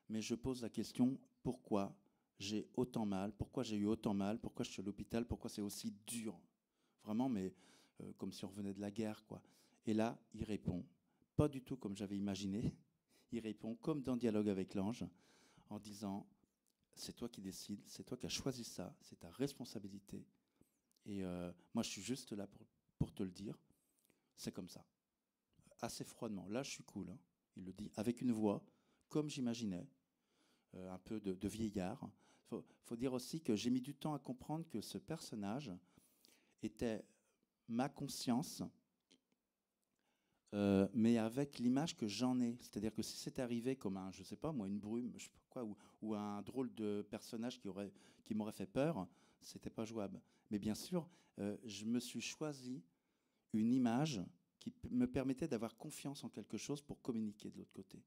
mais je pose la question, pourquoi j'ai autant mal, pourquoi j'ai eu autant mal, pourquoi je suis à l'hôpital, pourquoi c'est aussi dur. Vraiment, mais comme si on revenait de la guerre, quoi. Et là, il répond, pas du tout comme j'avais imaginé, il répond comme dans Dialogue avec l'ange, en disant, c'est toi qui décides, c'est toi qui as choisi ça, c'est ta responsabilité. Et moi, je suis juste là pour te le dire, c'est comme ça. Assez froidement, là, je suis cool, hein. Il le dit avec une voix, comme j'imaginais, un peu de vieillard. Faut dire aussi que j'ai mis du temps à comprendre que ce personnage était ma conscience, mais avec l'image que j'en ai. C'est-à-dire que si c'était arrivé comme je sais pas moi, une brume, je sais pas quoi, ou un drôle de personnage qui m'aurait fait peur, c'était pas jouable. Mais bien sûr, je me suis choisi une image qui me permettait d'avoir confiance en quelque chose pour communiquer de l'autre côté.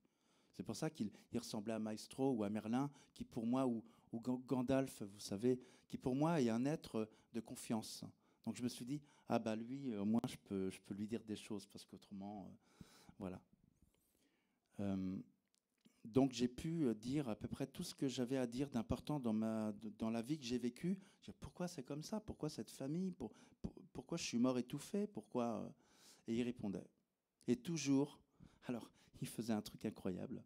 C'est pour ça qu'il ressemblait à Maestro ou à Merlin, qui pour moi, ou Gandalf, vous savez, qui pour moi est un être de confiance. Donc je me suis dit, ah bah lui, au moins je peux lui dire des choses, parce qu'autrement, voilà. Donc j'ai pu dire à peu près tout ce que j'avais à dire d'important dans la vie que j'ai vécue. Pourquoi c'est comme ça? Pourquoi cette famille? Pourquoi je suis mort étouffé? Pourquoi Et il répondait. Et toujours, alors il faisait un truc incroyable,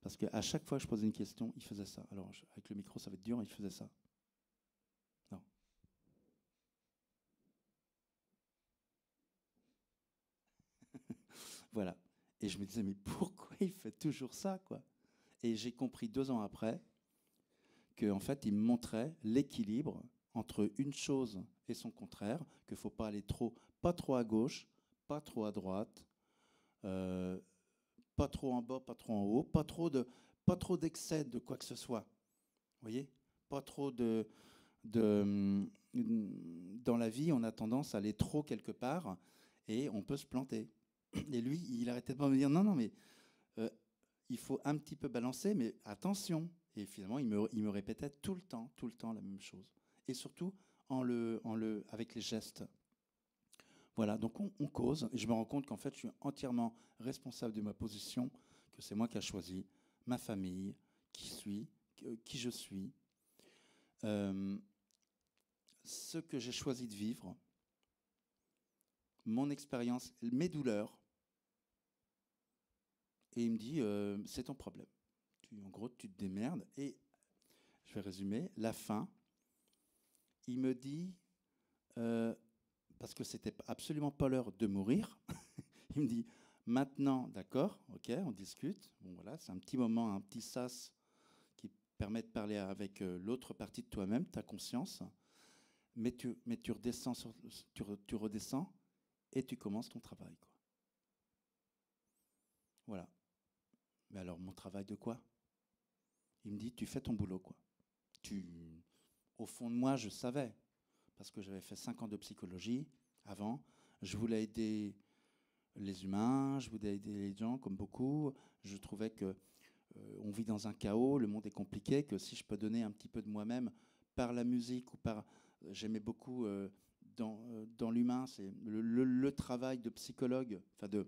parce qu'à chaque fois que je posais une question, il faisait ça. Alors avec le micro, ça va être dur, il faisait ça. Non. Voilà. Et je me disais, mais pourquoi il fait toujours ça, quoi? Et j'ai compris 2 ans après qu'en fait, il me montrait l'équilibre entre une chose et son contraire, qu'il ne faut pas aller pas trop à gauche, pas trop à droite, pas trop en bas, pas trop en haut, pas trop d'excès de quoi que ce soit. Vous voyez? Pas trop dans la vie, on a tendance à aller trop quelque part et on peut se planter. Et lui, il arrêtait pas de me dire non, mais il faut un petit peu balancer, mais attention. Et finalement, il me répétait tout le temps la même chose. Et surtout avec les gestes. Voilà, donc on cause, et je me rends compte qu'en fait, je suis entièrement responsable de ma position, que c'est moi qui ai choisi ma famille, qui je suis, ce que j'ai choisi de vivre, mon expérience, mes douleurs. Et il me dit, c'est ton problème. En gros, tu te démerdes. Et je vais résumer, la fin, il me dit... parce que c'était absolument pas l'heure de mourir. Il me dit, maintenant, d'accord, ok, on discute. Bon, voilà, c'est un petit moment, un petit sas qui permet de parler avec l'autre partie de toi-même, ta conscience. Mais tu redescends, tu redescends et tu commences ton travail, quoi. Voilà. Mais alors, mon travail de quoi? Il me dit, tu fais ton boulot, quoi. Au fond de moi, je savais, parce que j'avais fait 5 ans de psychologie avant. Je voulais aider les humains, je voulais aider les gens, comme beaucoup. Je trouvais que on vit dans un chaos, le monde est compliqué, que si je peux donner un petit peu de moi-même par la musique ou par... J'aimais beaucoup dans l'humain, c'est le travail de psychologue, enfin de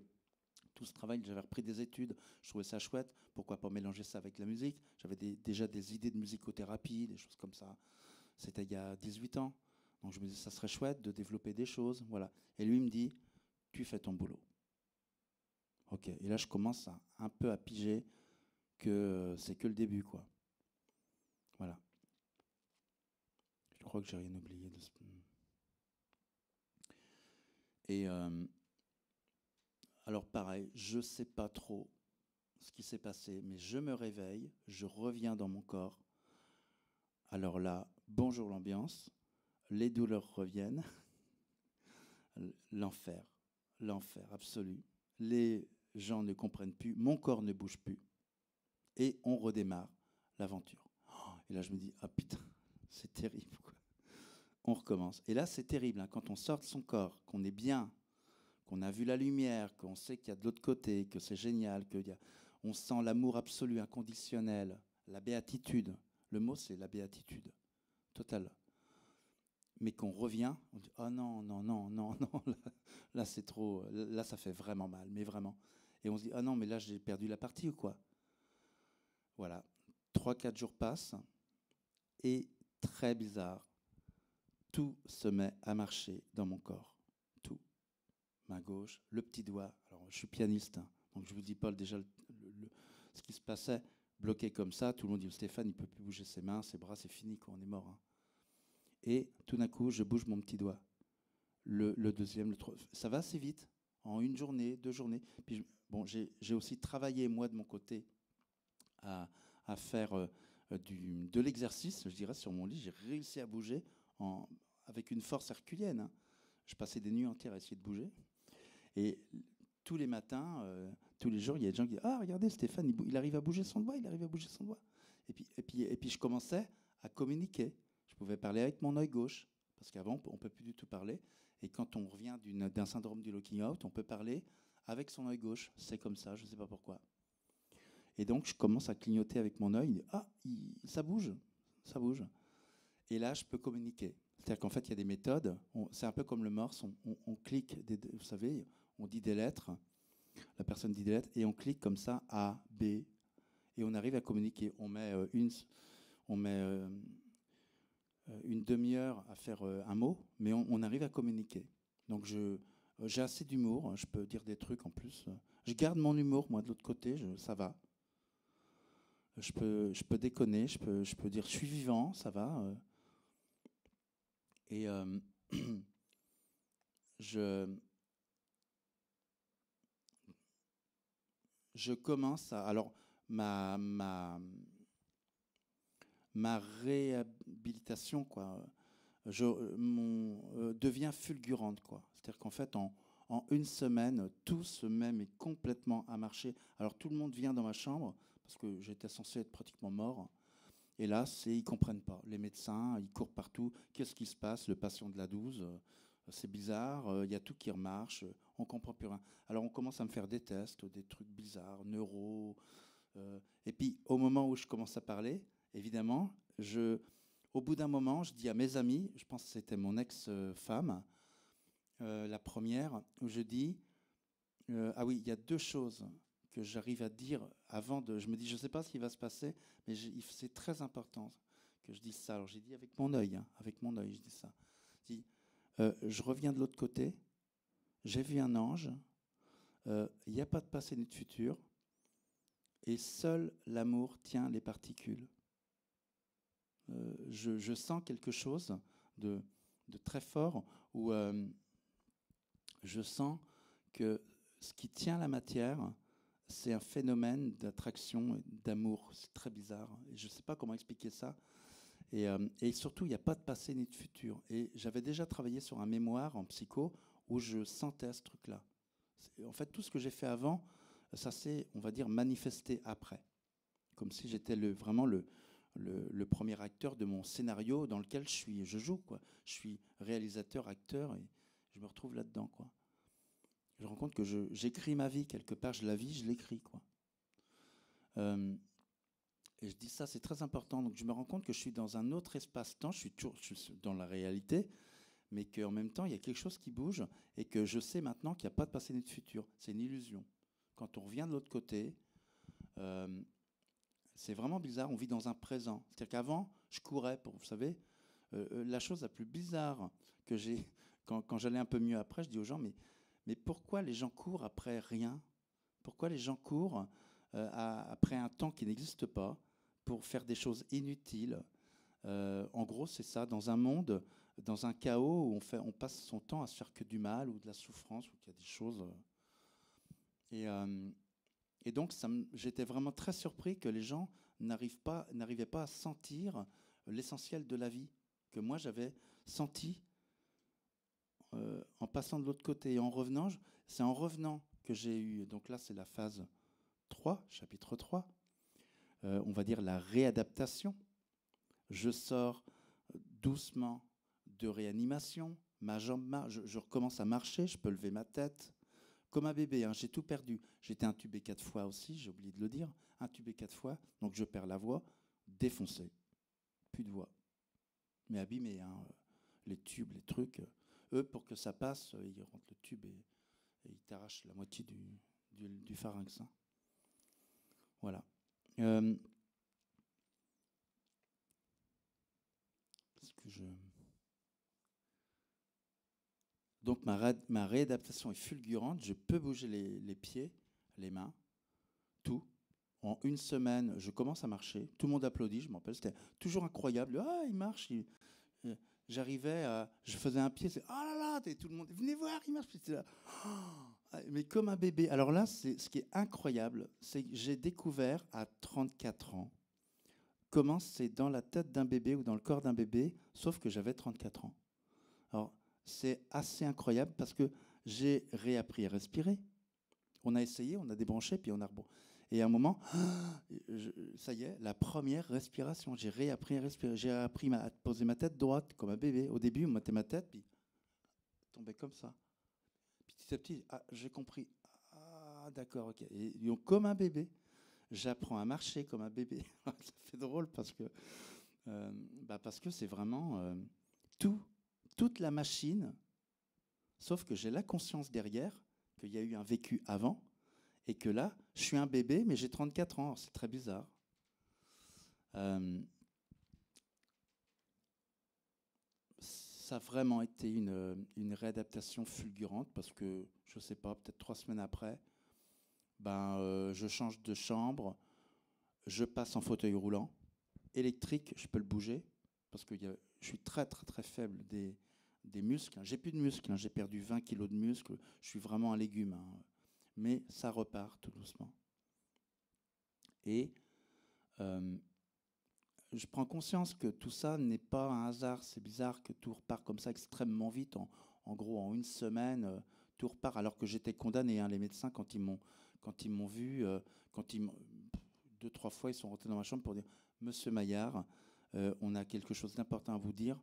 tout ce travail, j'avais repris des études, je trouvais ça chouette, pourquoi pas mélanger ça avec la musique. J'avais déjà des idées de musicothérapie, des choses comme ça. C'était il y a 18 ans. Donc je me disais, ça serait chouette de développer des choses. Voilà. Et lui, il me dit, tu fais ton boulot. Ok. Et là, je commence un peu à piger que c'est que le début, quoi. Voilà. Je crois que j'ai rien oublié de ce... Et alors pareil, je sais pas trop ce qui s'est passé, mais je me réveille, je reviens dans mon corps. Alors là, bonjour l'ambiance, les douleurs reviennent, l'enfer, l'enfer absolu. Les gens ne comprennent plus, mon corps ne bouge plus, et on redémarre l'aventure. Et là, je me dis, ah putain, c'est terrible, quoi. On recommence. Et là, c'est terrible, hein, quand on sort de son corps, qu'on est bien, qu'on a vu la lumière, qu'on sait qu'il y a de l'autre côté, que c'est génial, on sent l'amour absolu, inconditionnel, la béatitude. Le mot, c'est la béatitude totale. Mais qu'on revient, on dit, oh non, non, non, non, non, là c'est trop, là ça fait vraiment mal, mais vraiment. Et on se dit, ah non, mais là j'ai perdu la partie ou quoi? Voilà. 3-4 jours passent, et très bizarre, tout se met à marcher dans mon corps. Tout. Main gauche, le petit doigt. Alors, je suis pianiste, hein, donc je vous dis pas déjà ce qui se passait. Bloqué comme ça, tout le monde dit, Stéphane, il peut plus bouger ses mains, ses bras, c'est fini, quoi, on est mort. Hein. Et tout d'un coup, je bouge mon petit doigt. Le deuxième, le troisième. Ça va assez vite, en 1 journée, 2 journées. Puis, bon, j'ai aussi travaillé, moi, de mon côté, à faire de l'exercice, je dirais, sur mon lit. J'ai réussi à bouger avec une force herculienne. Hein. Je passais des nuits entières à essayer de bouger. Et tous les matins, tous les jours, il y a des gens qui disent, ah, regardez, Stéphane, il arrive à bouger son doigt, il arrive à bouger son doigt. Et puis je commençais à communiquer. Je pouvais parler avec mon œil gauche, parce qu'avant, on ne peut plus du tout parler. Et quand on revient d'un syndrome du locking out, on peut parler avec son œil gauche. C'est comme ça, je ne sais pas pourquoi. Et donc, je commence à clignoter avec mon œil. Ah, ça bouge, ça bouge. Et là, je peux communiquer. C'est-à-dire qu'en fait, il y a des méthodes. C'est un peu comme le morse. On clique, vous savez, on dit des lettres. La personne dit des lettres. Et on clique comme ça, A, B. Et on arrive à communiquer. On met une demi-heure à faire un mot, mais on arrive à communiquer. Donc, j'ai assez d'humour. Je peux dire des trucs en plus. Je garde mon humour, moi, de l'autre côté. Ça va. Je peux déconner. Je peux dire je suis vivant, ça va. Et je commence à... Alors, ma réhabilitation, quoi, devient fulgurante, quoi. C'est-à-dire qu'en fait, en 1 semaine, tout se met mais complètement à marcher. Alors, tout le monde vient dans ma chambre, parce que j'étais censé être pratiquement mort. Et là, ils ne comprennent pas. Les médecins, ils courent partout. Qu'est-ce qui se passe? Le patient de la 12, c'est bizarre, il y a tout qui remarche, on ne comprend plus rien. Alors on commence à me faire des tests, des trucs bizarres, neuro. Et puis au moment où je commence à parler, évidemment, au bout d'un moment, je dis à mes amis, je pense que c'était mon ex-femme, la première, où je dis, ah oui, il y a 2 choses que j'arrive à dire avant de... Je me dis, je ne sais pas ce qui va se passer, mais c'est très important que je dise ça. Alors j'ai dit avec mon œil, je dis ça. Je dis, je reviens de l'autre côté, j'ai vu un ange, il n'y a pas de passé ni de futur, et seul l'amour tient les particules. Je sens quelque chose de très fort, où je sens que ce qui tient la matière, c'est un phénomène d'attraction, d'amour. C'est très bizarre. Et je ne sais pas comment expliquer ça. Et surtout, il n'y a pas de passé ni de futur. Et j'avais déjà travaillé sur un mémoire en psycho où je sentais ce truc-là. En fait, tout ce que j'ai fait avant, ça s'est, on va dire, manifesté après. Comme si j'étais vraiment le premier acteur de mon scénario dans lequel je joue, quoi. Je suis réalisateur, acteur, et je me retrouve là-dedans, quoi. Je me rends compte que j'écris ma vie quelque part, je la vis, je l'écris, quoi. Et je dis ça, c'est très important. Donc je me rends compte que je suis dans un autre espace-temps, je suis dans la réalité, mais qu'en même temps, il y a quelque chose qui bouge et que je sais maintenant qu'il n'y a pas de passé ni de futur. C'est une illusion. Quand on revient de l'autre côté, c'est vraiment bizarre, on vit dans un présent. C'est-à-dire qu'avant, je courais pour, vous savez, la chose la plus bizarre que j'ai, quand j'allais un peu mieux après, je dis aux gens, mais pourquoi les gens courent après rien? Pourquoi les gens courent après un temps qui n'existe pas pour faire des choses inutiles? En gros, c'est ça, dans un monde, dans un chaos où on passe son temps à se faire que du mal ou de la souffrance, ou qu'il y a des choses... Et donc, j'étais vraiment très surpris que les gens n'arrivaient pas à sentir l'essentiel de la vie, que moi j'avais senti en passant de l'autre côté. Et en revenant, c'est en revenant que j'ai eu, donc là c'est la phase 3, chapitre 3, on va dire la réadaptation. Je sors doucement de réanimation, ma jambe je recommence à marcher, je peux lever ma tête. Comme un bébé, hein, j'ai tout perdu. J'ai été intubé 4 fois aussi, j'ai oublié de le dire. Intubé 4 fois, donc je perds la voix, défoncé. Plus de voix. Mais abîmé, hein, les tubes, les trucs. Eux, pour que ça passe, ils rentrent le tube et ils t'arrachent la moitié du pharynx. Hein. Voilà. Donc ma réadaptation est fulgurante, je peux bouger les pieds, les mains, tout. En une semaine, je commence à marcher, tout le monde applaudit, je m'en rappelle, c'était toujours incroyable. Ah, il marche. J'arrivais je faisais un pied, c'est ah là là, tout le monde, venez voir, il marche. Là, oh, mais comme un bébé. Alors là, ce qui est incroyable, c'est que j'ai découvert à 34 ans comment c'est dans la tête d'un bébé ou dans le corps d'un bébé, sauf que j'avais 34 ans. Alors, c'est assez incroyable parce que j'ai réappris à respirer. On a essayé, on a débranché, puis on a rebond. Et à un moment, ça y est, la première respiration. J'ai réappris à respirer. J'ai appris à poser ma tête droite comme un bébé. Au début, on mettait ma tête, puis tombait comme ça. Petit à petit, j'ai compris. Ah, d'accord, ok. Et donc, comme un bébé, j'apprends à marcher comme un bébé. Ça fait drôle parce que c'est vraiment toute la machine, sauf que j'ai la conscience derrière qu'il y a eu un vécu avant et que là, je suis un bébé, mais j'ai 34 ans. C'est très bizarre. Ça a vraiment été une réadaptation fulgurante parce que, je ne sais pas, peut-être 3 semaines après, je change de chambre, je passe en fauteuil roulant. Électrique, je peux le bouger parce que je suis très, très, très faible des muscles. J'ai plus de muscles, j'ai perdu 20 kilos de muscles. Je suis vraiment un légume. Hein. Mais ça repart tout doucement. Et je prends conscience que tout ça n'est pas un hasard. C'est bizarre que tout repart comme ça extrêmement vite. En gros, en une semaine, tout repart. Alors que j'étais condamné. Hein, les médecins, quand ils m'ont vu, 2-3 fois, ils sont rentrés dans ma chambre pour dire « Monsieur Maillard, on a quelque chose d'important à vous dire.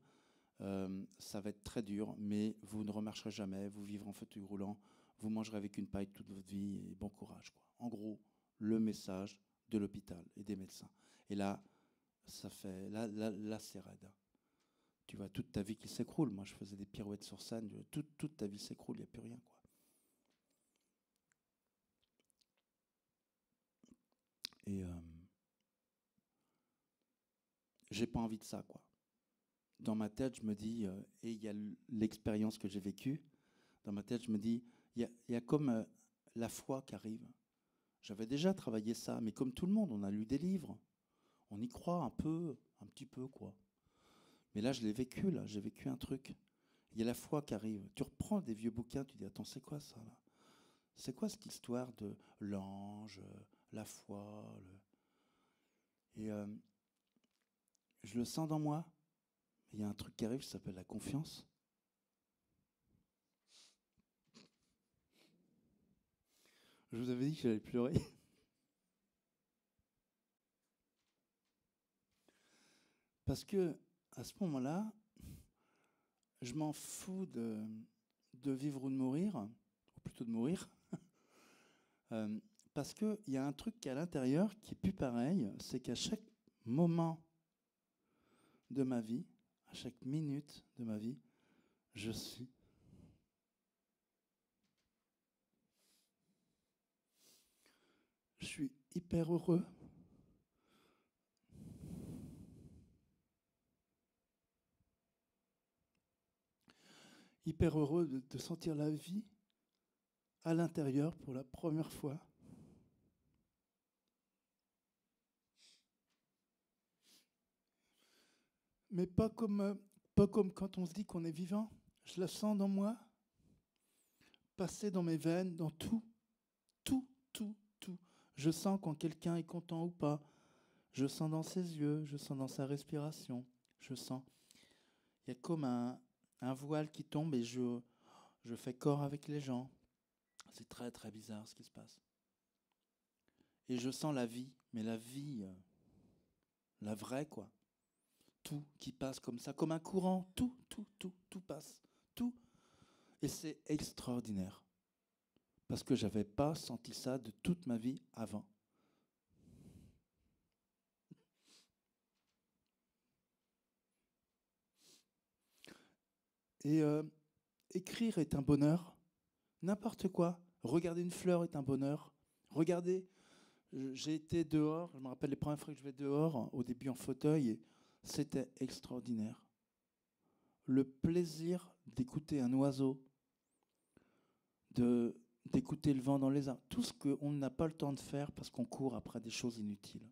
Ça va être très dur, mais vous ne remarcherez jamais. Vous vivrez en fauteuil roulant. Vous mangerez avec une paille toute votre vie et bon courage. » Quoi. En gros, le message de l'hôpital et des médecins. Et là, là c'est raide. Tu vois, toute ta vie qui s'écroule. Moi, je faisais des pirouettes sur scène. Toute ta vie s'écroule, il n'y a plus rien. Quoi. Et j'ai pas envie de ça, quoi. Dans ma tête, je me dis, et il y a l'expérience que j'ai vécue, dans ma tête, je me dis, il y a comme la foi qui arrive. J'avais déjà travaillé ça, mais comme tout le monde, on a lu des livres. On y croit un petit peu, quoi. Mais là, je l'ai vécu, là, j'ai vécu un truc. Il y a la foi qui arrive. Tu reprends des vieux bouquins, tu dis, attends, c'est quoi ça, là? C'est quoi cette histoire de l'ange, la foi Et je le sens dans moi. Il y a un truc qui arrive, ça s'appelle la confiance. Je vous avais dit que j'allais pleurer. Parce que à ce moment-là, je m'en fous de vivre ou de mourir, ou plutôt de mourir, parce qu'il y a un truc qui est à l'intérieur qui est plus pareil, c'est qu'à chaque moment de ma vie, à chaque minute de ma vie, je suis. Je suis hyper heureux. Hyper heureux de sentir la vie à l'intérieur pour la première fois. Mais pas comme quand on se dit qu'on est vivant. Je la sens dans moi, passer dans mes veines, dans tout. Je sens quand quelqu'un est content ou pas. Je sens dans ses yeux, je sens dans sa respiration. Je sens. Il y a comme un voile qui tombe et je fais corps avec les gens. C'est très très bizarre ce qui se passe. Et je sens la vie, mais la vie, la vraie quoi. Tout qui passe comme ça, comme un courant. Tout passe. Tout. Et c'est extraordinaire. Parce que je n'avais pas senti ça de toute ma vie avant. Et écrire est un bonheur. N'importe quoi. Regarder une fleur est un bonheur. Regardez, j'ai été dehors, je me rappelle les premières fois que je vais dehors, au début en fauteuil, et c'était extraordinaire. Le plaisir d'écouter un oiseau, d'écouter le vent dans les arbres, tout ce qu'on n'a pas le temps de faire parce qu'on court après des choses inutiles.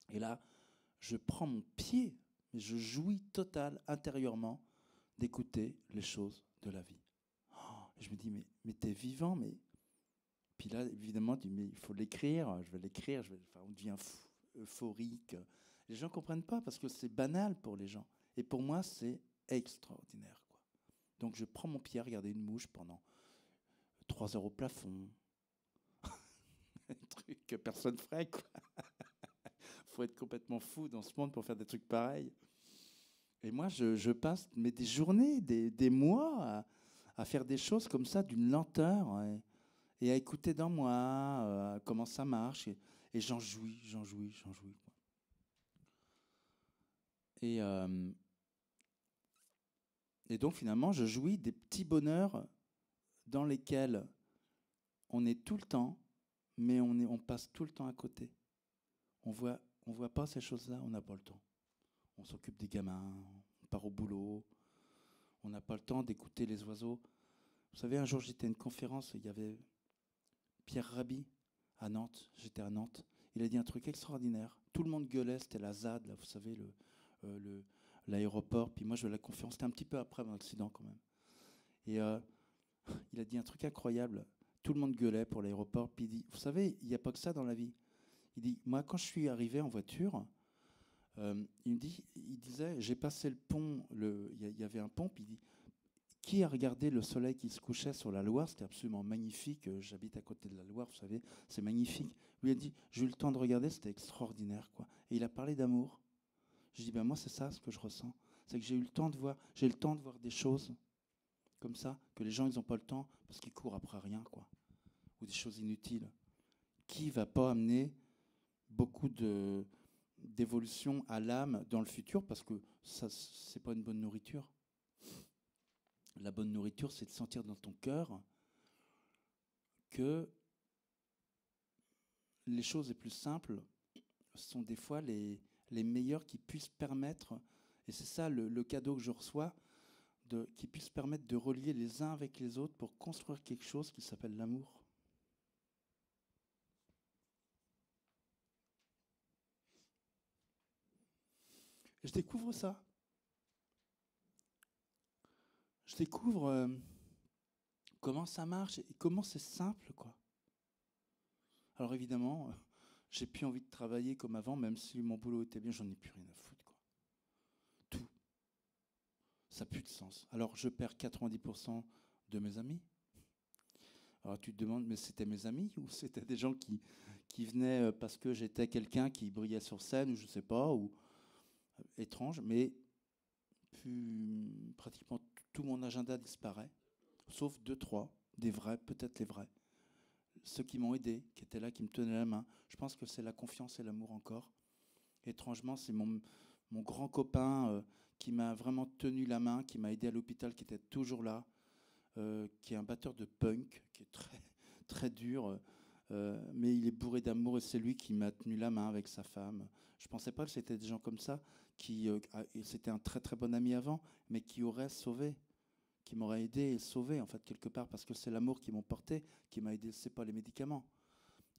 Et là, je prends mon pied, mais je jouis total intérieurement d'écouter les choses de la vie. Je me dis, mais t'es vivant, mais... Puis là, évidemment, tu dis, mais il faut l'écrire, je vais l'écrire, on devient euphorique. Les gens ne comprennent pas parce que c'est banal pour les gens. Et pour moi, c'est extraordinaire, quoi. Donc je prends mon pied à regarder une mouche pendant 3 heures au plafond. Un truc que personne ne ferait, quoi. Faut être complètement fou dans ce monde pour faire des trucs pareils. Et moi, je passe des journées, des mois à faire des choses comme ça d'une lenteur et à écouter dans moi comment ça marche. Et j'en jouis. Quoi. Et donc, finalement, je jouis des petits bonheurs dans lesquels on est tout le temps, mais on passe tout le temps à côté. On voit pas ces choses-là, on n'a pas le temps. On s'occupe des gamins, on part au boulot, on n'a pas le temps d'écouter les oiseaux. Vous savez, un jour, j'étais à une conférence, il y avait Pierre Rabhi à Nantes, j'étais à Nantes. Il a dit un truc extraordinaire. Tout le monde gueulait, c'était la ZAD, là, vous savez, l'aéroport. Puis moi, je vais à la conférence, c'était un petit peu après mon accident quand même. Et il a dit un truc incroyable. Tout le monde gueulait pour l'aéroport. Puis il dit, vous savez, il n'y a pas que ça dans la vie. Il dit, moi, quand je suis arrivé en voiture, il disait, j'ai passé le pont, il y avait un pont, puis il dit, qui a regardé le soleil qui se couchait sur la Loire? C'était absolument magnifique. J'habite à côté de la Loire, vous savez, c'est magnifique. Lui a dit, j'ai eu le temps de regarder, c'était extraordinaire, quoi. Et il a parlé d'amour. Je dis, ben moi, c'est ça ce que je ressens. C'est que j'ai le temps de voir des choses comme ça, que les gens, ils n'ont pas le temps parce qu'ils courent après rien, quoi. Ou des choses inutiles. Qui va pas amener beaucoup d'évolution à l'âme dans le futur, parce que ça, c'est pas une bonne nourriture. La bonne nourriture, c'est de sentir dans ton cœur que les choses les plus simples sont des fois les meilleures qui puissent permettre, et c'est ça le cadeau que je reçois, qui puissent permettre de relier les uns avec les autres pour construire quelque chose qui s'appelle l'amour. Et je découvre ça. Je découvre comment ça marche et comment c'est simple, quoi. Alors évidemment, j'ai plus envie de travailler comme avant, même si mon boulot était bien, j'en ai plus rien à foutre, quoi. Tout. Ça n'a plus de sens. Alors je perds 90% de mes amis. Alors tu te demandes, mais c'était mes amis ou c'était des gens qui venaient parce que j'étais quelqu'un qui brillait sur scène ou je ne sais pas, ou étrange, mais pratiquement tout mon agenda disparaît, sauf 2, 3, des vrais, peut-être les vrais. Ceux qui m'ont aidé, qui étaient là, qui me tenaient la main. Je pense que c'est la confiance et l'amour encore. Étrangement, c'est mon grand copain qui m'a vraiment tenu la main, qui m'a aidé à l'hôpital, qui était toujours là, qui est un batteur de punk, qui est très, très dur, mais il est bourré d'amour et c'est lui qui m'a tenu la main avec sa femme. Je ne pensais pas que c'était des gens comme ça, c'était un très très bon ami avant, mais qui aurait sauvé, qui m'aurait aidé et sauvé en fait quelque part, parce que c'est l'amour qui m'ont porté, qui m'a aidé, c'est pas les médicaments.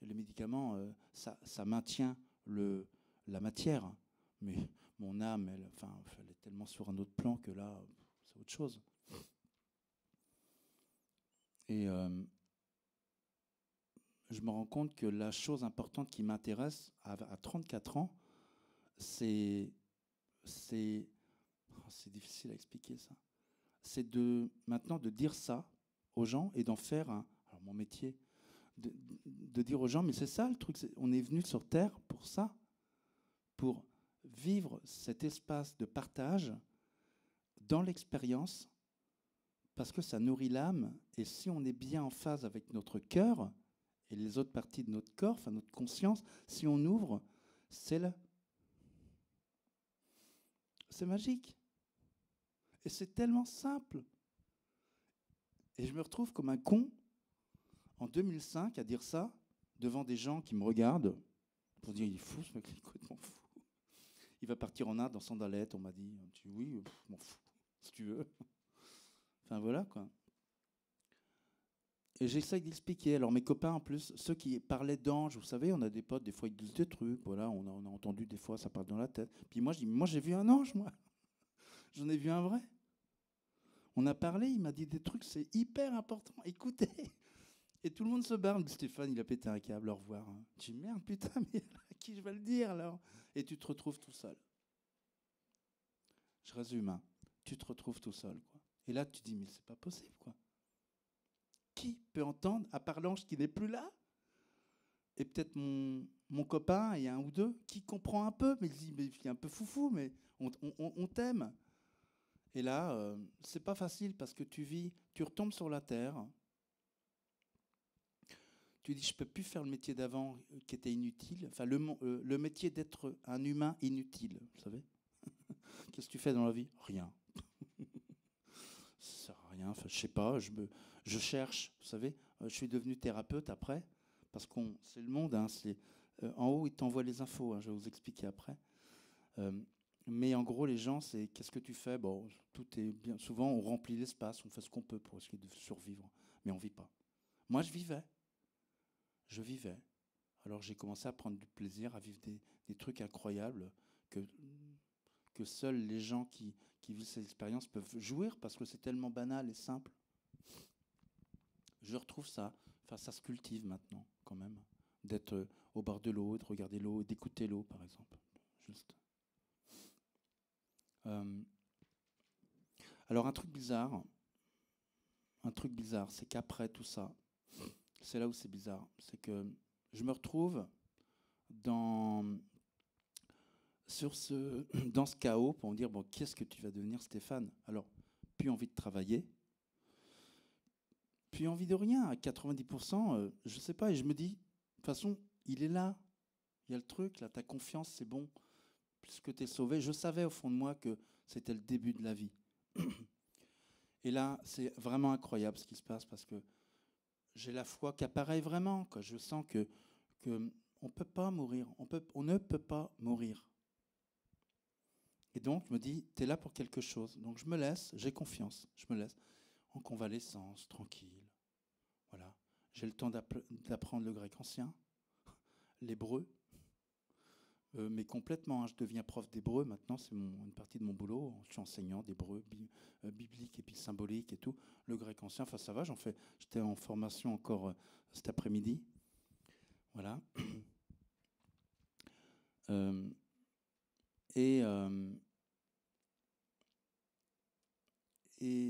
Les médicaments, ça maintient la matière, mais mon âme, elle est tellement sur un autre plan que là, c'est autre chose. Et je me rends compte que la chose importante qui m'intéresse à 34 ans, c'est difficile à expliquer ça. C'est maintenant de dire ça aux gens et d'en faire alors mon métier, de dire aux gens, mais c'est ça le truc, on est venu sur Terre pour ça, pour vivre cet espace de partage dans l'expérience, parce que ça nourrit l'âme, et si on est bien en phase avec notre cœur et les autres parties de notre corps, enfin notre conscience, si on ouvre, c'est magique. Et c'est tellement simple. Et je me retrouve comme un con en 2005 à dire ça devant des gens qui me regardent pour dire il est fou ce mec, il est complètement fou. Il va partir en Inde en sandalettes, on m'a dit. Je dis oui, m'en fous, si tu veux. Enfin voilà quoi. Et j'essaye d'expliquer. Alors mes copains en plus, ceux qui parlaient d'anges, vous savez, on a des potes, des fois ils disent des trucs, voilà, on a entendu des fois, ça parle dans la tête. Puis moi je dis, moi j'ai vu un ange, moi. J'en ai vu un vrai. On a parlé, il m'a dit des trucs, c'est hyper important, écoutez. Et tout le monde se barre. Stéphane, il a pété un câble, au revoir. Je dis, merde, putain, mais à qui je vais le dire alors? Et tu te retrouves tout seul. Je résume, tu te retrouves tout seul, quoi. Et là, tu te dis, mais c'est pas possible, quoi. Qui peut entendre, à part l'ange qui n'est plus là? Et peut-être mon copain, et un ou deux, qui comprend un peu, mais il dit, mais il est un peu foufou, mais on t'aime. Et là, c'est pas facile parce que tu retombes sur la terre. Tu dis, je peux plus faire le métier d'avant qui était inutile. Enfin, le métier d'être un humain inutile, vous savez. Qu'est-ce que tu fais dans la vie? Rien. Ça sert à rien. Enfin, je sais pas. Je cherche. Vous savez, je suis devenu thérapeute après parce c'est le monde. En haut, ils t'envoient les infos. Je vais vous expliquer après. Mais en gros, les gens, c'est qu'est-ce que tu fais? Bon, tout est bien. Souvent, on remplit l'espace, on fait ce qu'on peut pour essayer de survivre, mais on vit pas. Moi, je vivais. Alors, j'ai commencé à prendre du plaisir, à vivre des trucs incroyables que seuls les gens qui vivent ces expériences peuvent jouir parce que c'est tellement banal et simple. Je retrouve ça. Enfin, ça se cultive maintenant, quand même, d'être au bord de l'eau, de regarder l'eau, d'écouter l'eau, par exemple. Juste. Alors un truc bizarre, c'est qu'après tout ça, c'est là où c'est bizarre, c'est que je me retrouve dans ce chaos pour me dire, bon, qu'est-ce que tu vas devenir, Stéphane? Alors, plus envie de travailler, plus envie de rien, à 90%, je sais pas, et je me dis, de toute façon, il est là, il y a le truc, là, ta confiance, c'est bon, puisque tu es sauvé. Je savais au fond de moi que c'était le début de la vie. Et là, c'est vraiment incroyable ce qui se passe parce que j'ai la foi qui apparaît vraiment, quoi. Je sens que on peut pas mourir, on ne peut pas mourir. Et donc, je me dis, tu es là pour quelque chose. Donc, je me laisse, j'ai confiance, je me laisse en convalescence, tranquille. Voilà. J'ai le temps d'apprendre le grec ancien, l'hébreu, mais complètement. Je deviens prof d'hébreu maintenant, c'est une partie de mon boulot. Je suis enseignant d'hébreu biblique et puis symbolique et tout. Le grec ancien, enfin ça va, j'étais en formation encore cet après-midi. Voilà. Et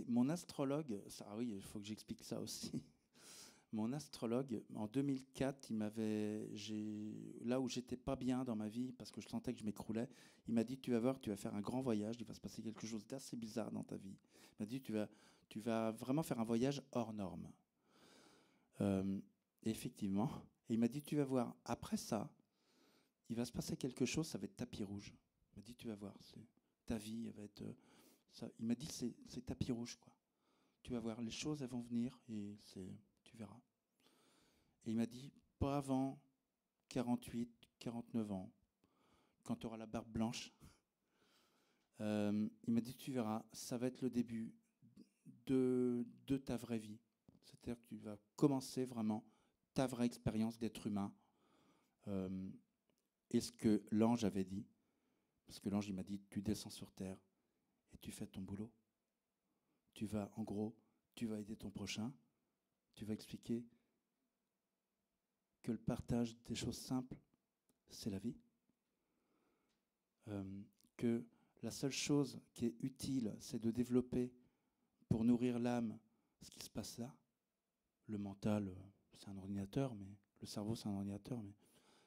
mon astrologue, oui, il faut que j'explique ça aussi. Mon astrologue, en 2004, là où j'étais pas bien dans ma vie, parce que je sentais que je m'écroulais, il m'a dit, tu vas voir, tu vas faire un grand voyage, il va se passer quelque chose d'assez bizarre dans ta vie. Il m'a dit, tu vas vraiment faire un voyage hors norme. Et effectivement, et il m'a dit, tu vas voir, après ça, il va se passer quelque chose, ça va être tapis rouge. Il m'a dit, tu vas voir, ta vie, elle va être... ça. Il m'a dit, c'est tapis rouge, quoi. Tu vas voir, les choses, elles vont venir, et tu verras. Et il m'a dit, pas avant 48, 49 ans, quand tu auras la barbe blanche, il m'a dit, tu verras, ça va être le début de ta vraie vie. C'est-à-dire que tu vas commencer vraiment ta vraie expérience d'être humain. Et ce que l'ange avait dit, parce que l'ange, il m'a dit, tu descends sur terre et tu fais ton boulot. Tu vas, en gros, tu vas aider ton prochain, tu vas expliquer que le partage des choses simples, c'est la vie. Que la seule chose qui est utile, c'est de développer pour nourrir l'âme ce qui se passe là. Le mental, c'est un ordinateur, mais le cerveau, c'est un ordinateur, mais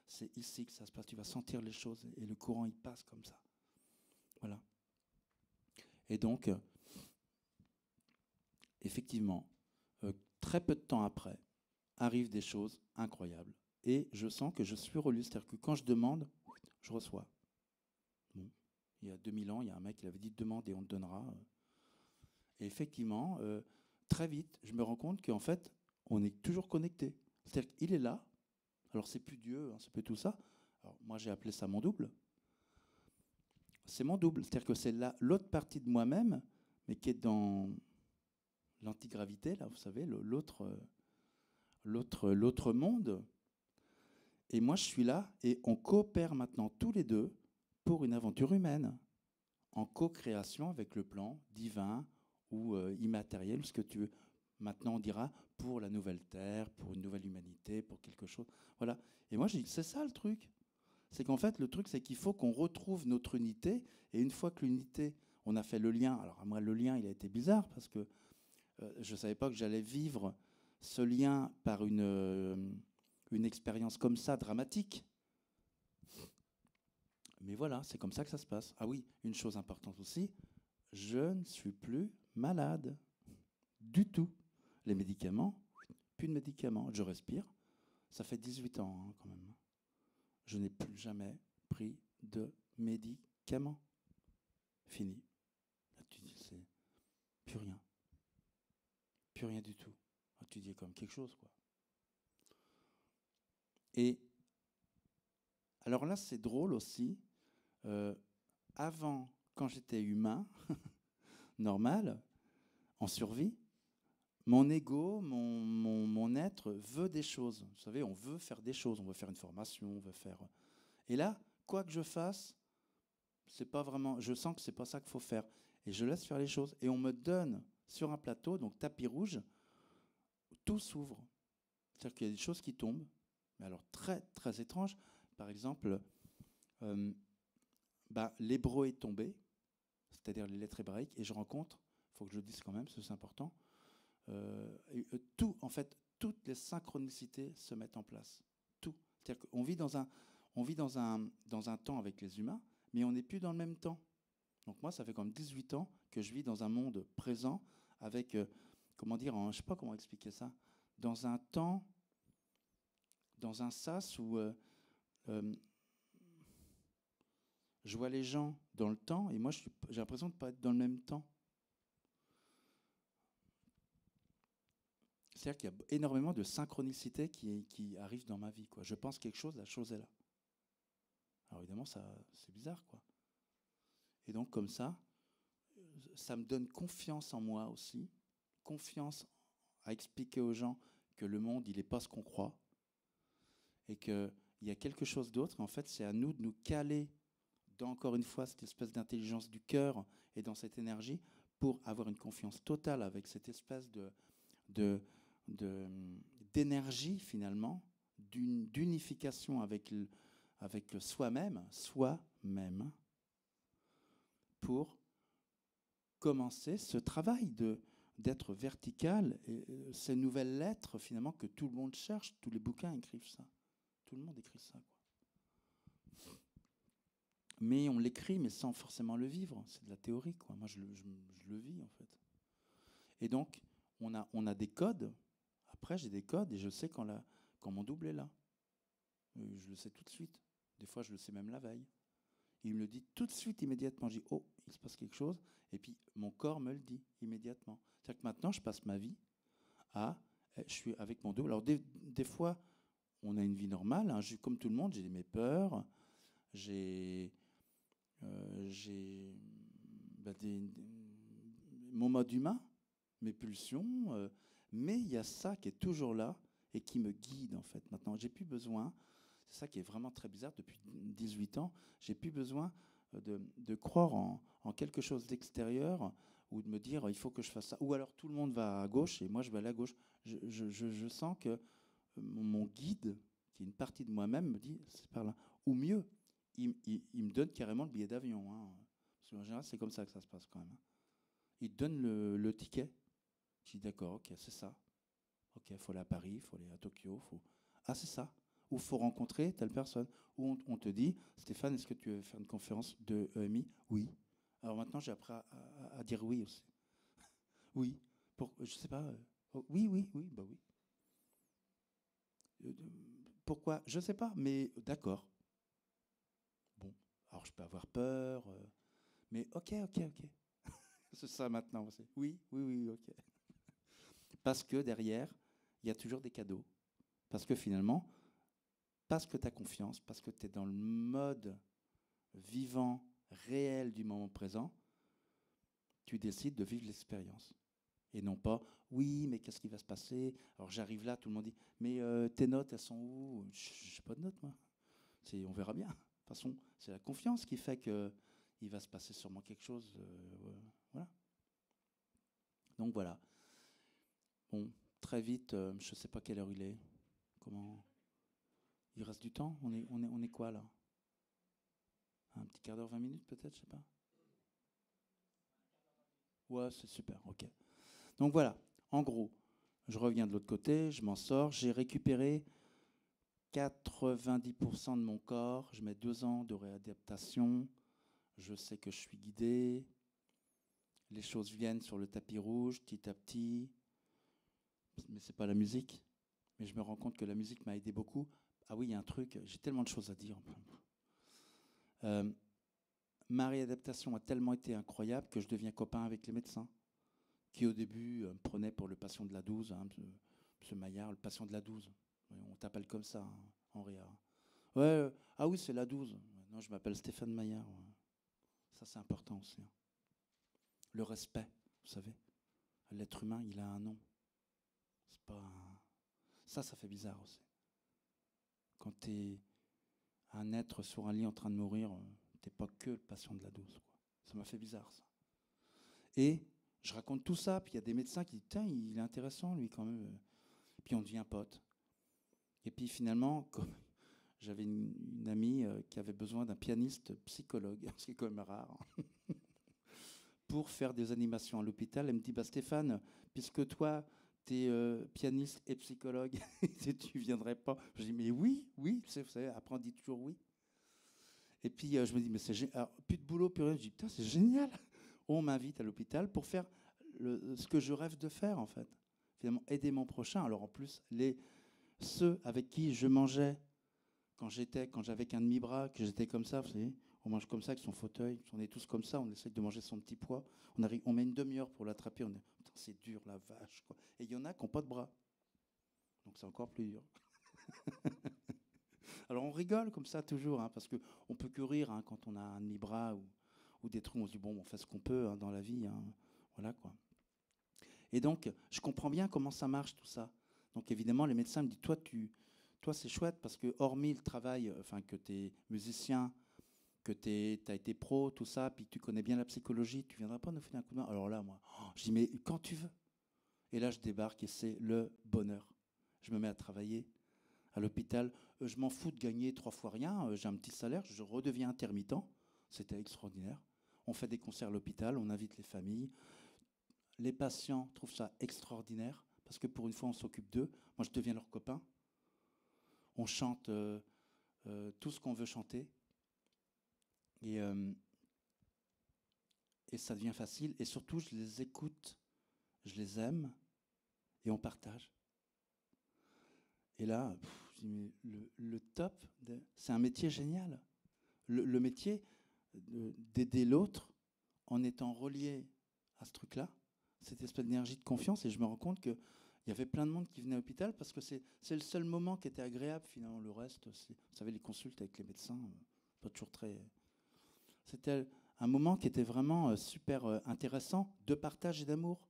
c'est ici que ça se passe. Tu vas sentir les choses et le courant, il passe comme ça. Voilà. Et donc, effectivement, très peu de temps après, arrivent des choses incroyables. Et je sens que je suis relu. C'est-à-dire que quand je demande, je reçois. Bon. Il y a 2000 ans, il y a un mec qui avait dit « demande et on te donnera ». Et effectivement, très vite, je me rends compte qu'en fait, on est toujours connecté. C'est-à-dire qu'il est là. Alors, c'est plus Dieu, hein, c'est plus tout ça. Alors, moi, j'ai appelé ça mon double. C'est mon double. C'est-à-dire que c'est l'autre partie de moi-même, mais qui est dans l'antigravité, là, vous savez, l'autre monde. Et moi, je suis là et on coopère maintenant tous les deux pour une aventure humaine, en co-création avec le plan divin ou immatériel, ou ce que tu veux. Maintenant, on dira pour la nouvelle Terre, pour une nouvelle humanité, pour quelque chose. Voilà. Et moi, je dis, c'est ça le truc. C'est qu'en fait, le truc, c'est qu'il faut qu'on retrouve notre unité. Et une fois que l'unité, on a fait le lien. Alors, moi, le lien, il a été bizarre parce que je ne savais pas que j'allais vivre ce lien par une expérience comme ça, dramatique. Mais voilà, c'est comme ça que ça se passe. Ah oui, une chose importante aussi, je ne suis plus malade du tout. Les médicaments, plus de médicaments. Je respire. Ça fait 18 ans hein, quand même. Je n'ai plus jamais pris de médicaments. Fini. Là, tu dis, c'est plus rien. Plus rien du tout. Là, tu dis comme quelque chose, quoi. Et alors là, c'est drôle aussi. Avant, quand j'étais humain, normal, en survie, mon ego, mon être veut des choses. Vous savez, on veut faire des choses. On veut faire une formation, on veut faire... Et là, quoi que je fasse, c'est pas vraiment... Je sens que c'est pas ça qu'il faut faire. Et je laisse faire les choses. Et on me donne sur un plateau, donc tapis rouge, tout s'ouvre. C'est-à-dire qu'il y a des choses qui tombent. Mais alors, très, très étrange. Par exemple, l'hébreu est tombé, c'est-à-dire les lettres hébraïques, et je rencontre, il faut que je le dise quand même, c'est important, tout, en fait, toutes les synchronicités se mettent en place. Tout. C'est-à-dire qu'on vit dans un temps avec les humains, mais on n'est plus dans le même temps. Donc moi, ça fait comme 18 ans que je vis dans un monde présent avec, comment dire, je ne sais pas comment expliquer ça, dans un temps, dans un sas où je vois les gens dans le temps et moi, j'ai l'impression de ne pas être dans le même temps. C'est-à-dire qu'il y a énormément de synchronicité qui arrivent dans ma vie, quoi. Je pense quelque chose, la chose est là. Alors évidemment, c'est bizarre, quoi. Et donc, comme ça me donne confiance en moi aussi, confiance à expliquer aux gens que le monde, il n'est pas ce qu'on croit, et qu'il y a quelque chose d'autre. En fait, c'est à nous de nous caler dans, encore une fois, cette espèce d'intelligence du cœur et dans cette énergie pour avoir une confiance totale avec cette espèce d'énergie, finalement, d'unification avec soi-même, pour commencer ce travail d'être vertical. Et ces nouvelles lettres, finalement, que tout le monde cherche, tous les bouquins écrivent ça. Tout le monde écrit ça, quoi. Mais on l'écrit, mais sans forcément le vivre. C'est de la théorie, quoi. Moi, je le vis, en fait. Et donc, on a des codes. Après, j'ai des codes et je sais quand mon double est là. Je le sais tout de suite. Des fois, je le sais même la veille. Il me le dit tout de suite, immédiatement. Je dis, oh, il se passe quelque chose. Et puis, mon corps me le dit immédiatement. C'est-à-dire que maintenant, je passe ma vie je suis avec mon double. Alors, des fois, on a une vie normale. Hein. Comme tout le monde, j'ai mes peurs. J'ai mon mode humain, mes pulsions. Mais il y a ça qui est toujours là et qui me guide, en fait. Maintenant, j'ai plus besoin... C'est ça qui est vraiment très bizarre. Depuis 18 ans, j'ai plus besoin de croire en quelque chose d'extérieur ou de me dire il faut que je fasse ça. Ou alors tout le monde va à gauche et moi je vais aller à gauche. Je sens que mon guide, qui est une partie de moi-même, me dit c'est par là. Ou mieux, il me donne carrément le billet d'avion. Hein. Parce qu'en général, c'est comme ça que ça se passe quand même. Hein. Il te donne le ticket. Je dis d'accord, ok, c'est ça. Ok, il faut aller à Paris, il faut aller à Tokyo. Ah, c'est ça. Ou il faut rencontrer telle personne. Ou on te dit, Stéphane, est-ce que tu veux faire une conférence de EMI? Oui. Alors maintenant, j'ai appris à dire oui aussi. Oui. Je sais pas. Oui, bah oui. Pourquoi? Je sais pas, mais d'accord. Bon, alors je peux avoir peur, mais ok. C'est ça maintenant aussi. Oui, ok. Parce que derrière, il y a toujours des cadeaux. Parce que finalement, parce que tu as confiance, parce que tu es dans le mode vivant, réel du moment présent, tu décides de vivre l'expérience. Et non pas, oui, mais qu'est-ce qui va se passer? Alors j'arrive là, tout le monde dit, mais tes notes, elles sont où? Je n'ai pas de notes, moi. On verra bien. De toute façon, c'est la confiance qui fait qu'il va se passer sûrement quelque chose. Voilà. Donc voilà. Bon, très vite, je ne sais pas quelle heure il est. Comment... Il reste du temps? On est quoi là? Un petit quart d'heure, 20 minutes peut-être, je sais pas. Ouais, c'est super, ok. Donc voilà, en gros, je reviens de l'autre côté, je m'en sors, j'ai récupéré 90% de mon corps, je mets 2 ans de réadaptation, je sais que je suis guidé, les choses viennent sur le tapis rouge petit à petit, mais c'est pas la musique, mais je me rends compte que la musique m'a aidé beaucoup. Ah oui, il y a un truc, j'ai tellement de choses à dire. Ma réadaptation a tellement été incroyable que je deviens copain avec les médecins, qui au début me prenaient pour le patient de la 12, hein, M. Maillard, le patient de la 12. On t'appelle comme ça, hein, en réa. Ouais, ah oui, c'est la 12. Non, je m'appelle Stéphane Maillard. Ouais. Ça, c'est important aussi. Hein. Le respect, vous savez. L'être humain, il a un nom. C'est pas un... Ça fait bizarre aussi. Quand tu es un être sur un lit en train de mourir, t'es pas que le patient de la 12. Quoi. Ça m'a fait bizarre, ça. Et je raconte tout ça, puis il y a des médecins qui disent, tiens, il est intéressant, lui, quand même. Puis on devient pote. Et puis finalement, comme j'avais une amie qui avait besoin d'un pianiste psychologue, ce qui est quand même rare, hein, pour faire des animations à l'hôpital, elle me dit, bah, Stéphane, puisque toi, tu es pianiste et psychologue, tu viendrais pas? Je dis, mais oui, vous savez, après on dit toujours oui. Et puis je me dis, mais c'est génial. Plus de boulot, plus rien. Je dis, putain, c'est génial. On m'invite à l'hôpital pour faire ce que je rêve de faire, en fait. Finalement, aider mon prochain. Alors en plus, ceux avec qui je mangeais quand j'avais qu'un demi-bras, que j'étais comme ça, vous savez, on mange comme ça avec son fauteuil, on est tous comme ça, on essaie de manger son petit pois, on met une demi-heure pour l'attraper, putain, c'est dur, la vache, quoi. Et il y en a qui n'ont pas de bras. Donc c'est encore plus dur. Alors on rigole comme ça toujours, hein, parce qu'on peut que rire hein, quand on a un demi-bras ou des trucs, on se dit, bon, on fait ce qu'on peut hein, dans la vie. Hein, voilà, quoi. Et donc, je comprends bien comment ça marche, tout ça. Donc évidemment, les médecins me disent, toi c'est chouette, parce que hormis le travail, enfin que tu es musicien, que tu as été pro, tout ça, puis tu connais bien la psychologie, tu viendras pas nous filer un coup de main? Alors là, moi, je dis, mais quand tu veux. Et là, je débarque et c'est le bonheur. Je me mets à travailler à l'hôpital. Je m'en fous de gagner 3 fois rien. J'ai un petit salaire, je redeviens intermittent. C'était extraordinaire. On fait des concerts à l'hôpital, on invite les familles. Les patients trouvent ça extraordinaire parce que pour une fois, on s'occupe d'eux. Moi, je deviens leur copain. On chante tout ce qu'on veut chanter. Et ça devient facile. Et surtout, je les écoute, je les aime et on partage. Et là, le top, c'est un métier génial. Le métier d'aider l'autre en étant relié à ce truc-là, cette espèce d'énergie de confiance. Et je me rends compte qu'il y avait plein de monde qui venait à l'hôpital parce que c'est le seul moment qui était agréable, finalement. Le reste, vous savez, les consultes avec les médecins, pas toujours très... C'était un moment qui était vraiment super intéressant, de partage et d'amour.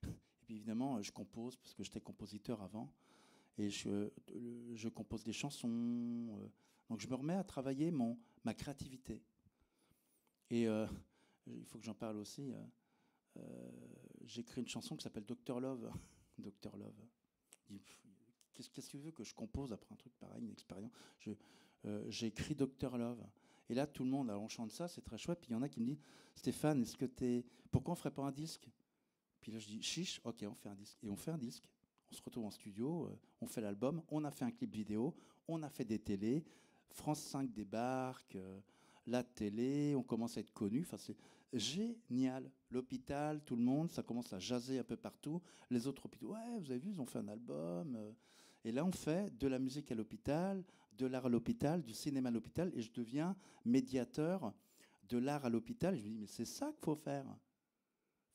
Et puis évidemment, je compose, parce que j'étais compositeur avant, et je compose des chansons. Donc je me remets à travailler ma créativité. Et il faut que j'en parle aussi. J'écris une chanson qui s'appelle Dr Love. Dr Love. Qu'est-ce que tu veux que je compose après un truc pareil, une expérience? J'ai écrit Dr Love. Et là, tout le monde, alors on chante ça, c'est très chouette. Puis il y en a qui me disent, Stéphane, pourquoi on ne ferait pas un disque? Puis là, je dis, chiche, ok, on fait un disque. Et on fait un disque. On se retrouve en studio, on fait l'album, on a fait un clip vidéo, on a fait des télés. France 5 débarque, la télé, on commence à être connu. Enfin, c'est génial. L'hôpital, tout le monde, ça commence à jaser un peu partout. Les autres hôpitaux, ouais, vous avez vu, ils ont fait un album. Et là, on fait de la musique à l'hôpital, de l'art à l'hôpital, du cinéma à l'hôpital, et je deviens médiateur de l'art à l'hôpital. Et je me dis, mais c'est ça qu'il faut faire.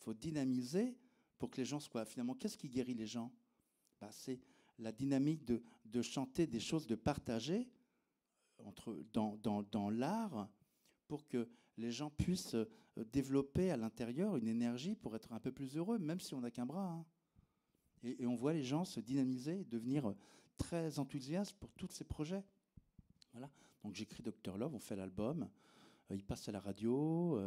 Il faut dynamiser pour que les gens soient... Finalement, qu'est-ce qui guérit les gens? C'est la dynamique de chanter des choses, de partager dans l'art pour que les gens puissent développer à l'intérieur une énergie pour être un peu plus heureux, même si on n'a qu'un bras. Hein. Et on voit les gens se dynamiser et devenir très enthousiastes pour tous ces projets. Voilà. Donc j'écris Dr Love, on fait l'album, il passe à la radio,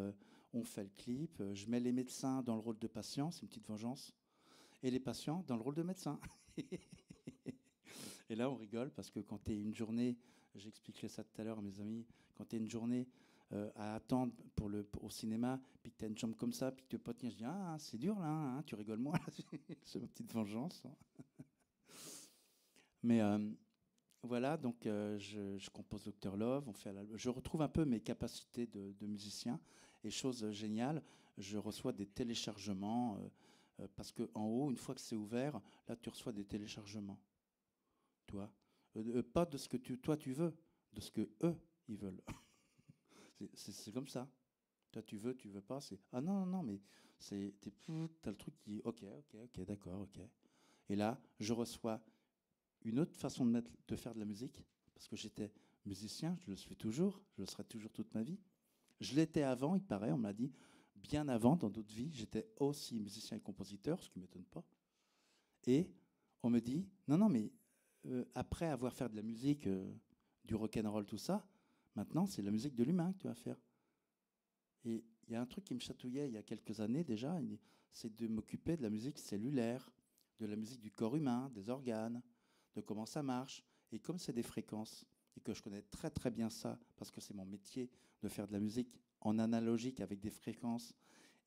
on fait le clip, je mets les médecins dans le rôle de patients, c'est une petite vengeance, et les patients dans le rôle de médecins. Et là, on rigole parce que quand tu es une journée, j'expliquerai ça tout à l'heure à mes amis, quand tu es une journée à attendre au cinéma, puis que tu as une jambe comme ça, puis que tu peux pas tenir, je dis, ah, c'est dur là, hein, tu rigoles moins, c'est ma petite vengeance. Mais voilà, donc je compose Dr Love, je retrouve un peu mes capacités de musicien, et chose géniale, je reçois des téléchargements, parce qu'en haut, une fois que c'est ouvert, là tu reçois des téléchargements. Toi, pas de ce que toi tu veux, de ce que eux ils veulent. c'est comme ça. Toi tu veux pas, c'est ah non mais t'as le truc qui ok d'accord ok. Et là je reçois une autre façon de faire de la musique parce que j'étais musicien, je le suis toujours, je le serai toujours toute ma vie. Je l'étais avant, il paraît, on m'a dit bien avant dans d'autres vies, j'étais aussi musicien et compositeur, ce qui m'étonne pas. Et on me dit non mais après avoir fait de la musique, du rock'n'roll, tout ça, maintenant, c'est la musique de l'humain que tu vas faire. Et il y a un truc qui me chatouillait il y a quelques années déjà, c'est de m'occuper de la musique cellulaire, de la musique du corps humain, des organes, de comment ça marche. Et comme c'est des fréquences, et que je connais très très bien ça, parce que c'est mon métier de faire de la musique en analogique avec des fréquences,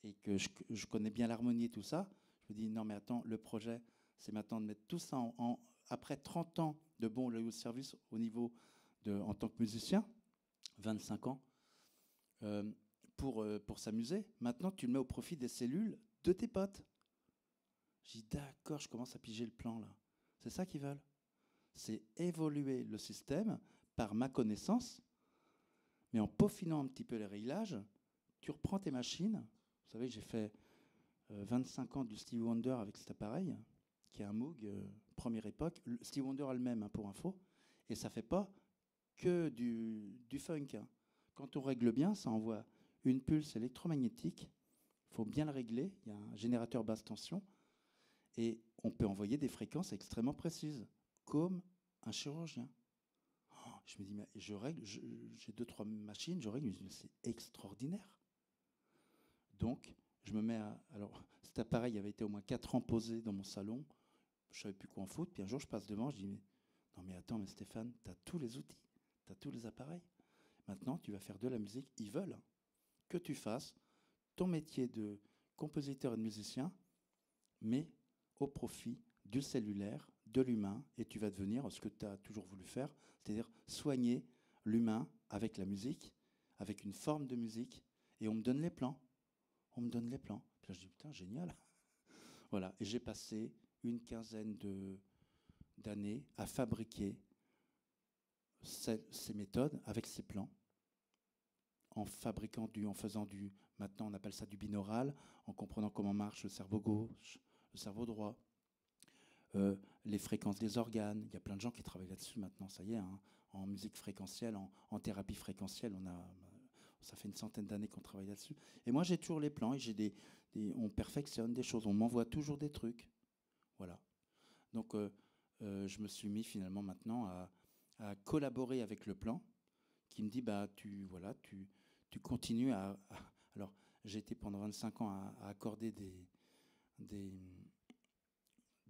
et que je connais bien l'harmonie et tout ça, je me dis, non mais attends, le projet, c'est maintenant de mettre tout ça après 30 ans de bon loyal service au niveau en tant que musicien, 25 ans, pour s'amuser. Maintenant, tu le mets au profit des cellules de tes potes. Je dis, d'accord, je commence à piger le plan, là. C'est ça qu'ils veulent. C'est évoluer le système par ma connaissance, mais en peaufinant un petit peu les réglages, tu reprends tes machines. Vous savez, j'ai fait 25 ans du Stevie Wonder avec cet appareil, qui est un Moog, première époque. Stevie Wonder a le même, hein, pour info. Et ça ne fait pas que du funk. Hein. Quand on règle bien, ça envoie une pulse électromagnétique. Il faut bien le régler. Il y a un générateur basse tension. Et on peut envoyer des fréquences extrêmement précises, comme un chirurgien. Oh, je me dis, mais je règle, j'ai 2-3 machines, je règle, mais c'est extraordinaire. Donc, je me mets à... Alors, cet appareil avait été au moins 4 ans posé dans mon salon. Je ne savais plus quoi en foutre. Puis un jour, je passe devant, je dis, non mais attends, mais Stéphane, tu as tous les outils, tu as tous les appareils. Maintenant, tu vas faire de la musique. Ils veulent que tu fasses ton métier de compositeur et de musicien, mais au profit du cellulaire, de l'humain, et tu vas devenir ce que tu as toujours voulu faire, c'est-à-dire soigner l'humain avec la musique, avec une forme de musique, et on me donne les plans. On me donne les plans. Puis là, je dis, putain, génial. Voilà, et j'ai passé une quinzaine d'années à fabriquer ces méthodes avec ces plans, en faisant maintenant on appelle ça du binaural, en comprenant comment marche le cerveau gauche, le cerveau droit, les fréquences des organes. Il y a plein de gens qui travaillent là-dessus maintenant, ça y est, hein, en musique fréquentielle, en thérapie fréquentielle, ça fait une centaine d'années qu'on travaille là-dessus. Et moi j'ai toujours les plans, et on perfectionne des choses, on m'envoie toujours des trucs. Voilà. Donc je me suis mis finalement maintenant à collaborer avec le plan, qui me dit tu continues alors j'ai été pendant 25 ans à accorder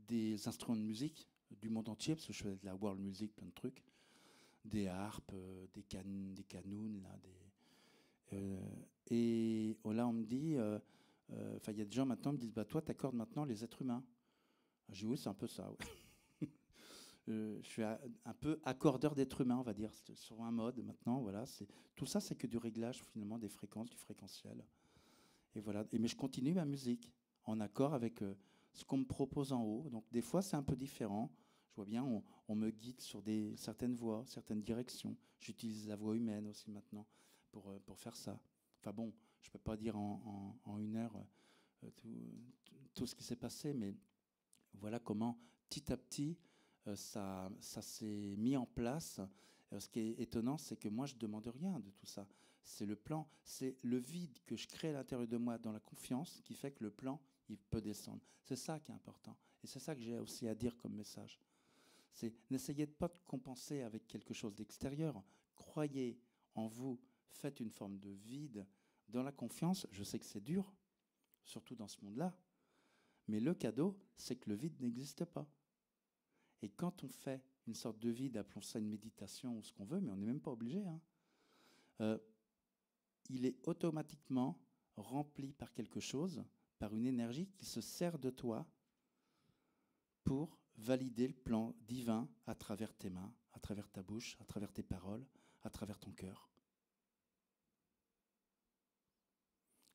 des instruments de musique du monde entier, parce que je faisais de la world music, plein de trucs, des harpes, des canouns, là, et là on me dit, il y a des gens maintenant qui me disent, toi t'accordes maintenant les êtres humains. Je dis oui, c'est un peu ça. Ouais. Je suis un peu accordeur d'êtres humains, on va dire, sur un mode maintenant. Voilà, tout ça, c'est que du réglage finalement des fréquences, du fréquentiel. Et voilà. Mais je continue ma musique en accord avec ce qu'on me propose en haut. Donc des fois, c'est un peu différent. Je vois bien, on me guide sur certaines voies, certaines directions. J'utilise la voix humaine aussi maintenant pour faire ça. Enfin bon, je ne peux pas dire en une heure tout ce qui s'est passé, mais voilà comment, petit à petit, ça s'est mis en place. Ce qui est étonnant, c'est que moi, je ne demande rien de tout ça. C'est le plan, c'est le vide que je crée à l'intérieur de moi dans la confiance qui fait que le plan, il peut descendre. C'est ça qui est important. Et c'est ça que j'ai aussi à dire comme message. C'est n'essayez pas de compenser avec quelque chose d'extérieur. Croyez en vous, faites une forme de vide dans la confiance. Je sais que c'est dur, surtout dans ce monde-là. Mais le cadeau, c'est que le vide n'existe pas. Et quand on fait une sorte de vide, appelons ça une méditation ou ce qu'on veut, mais on n'est même pas obligé, hein, il est automatiquement rempli par quelque chose, par une énergie qui se sert de toi pour valider le plan divin à travers tes mains, à travers ta bouche, à travers tes paroles, à travers ton cœur.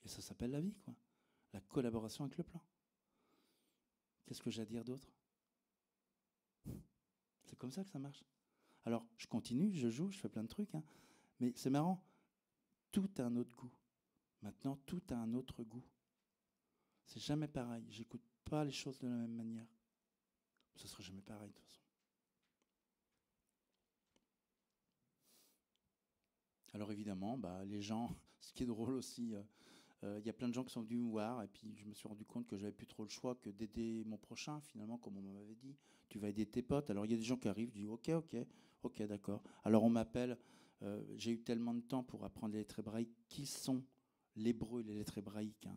Et ça s'appelle la vie, quoi. La collaboration avec le plan. Qu'est-ce que j'ai à dire d'autre ? C'est comme ça que ça marche. Alors, je continue, je joue, je fais plein de trucs, hein, mais c'est marrant. Tout a un autre goût. Maintenant, tout a un autre goût. C'est jamais pareil. J'écoute pas les choses de la même manière. Ce sera jamais pareil, de toute façon. Alors évidemment, les gens, ce qui est drôle aussi, y a plein de gens qui sont venus me voir, et puis je me suis rendu compte que j'avais plus trop le choix que d'aider mon prochain, finalement, comme on m'avait dit. Tu vas aider tes potes. Alors il y a des gens qui arrivent, je dis ok, d'accord. Alors on m'appelle, j'ai eu tellement de temps pour apprendre les lettres hébraïques. Qui sont l'hébreu et les lettres hébraïques,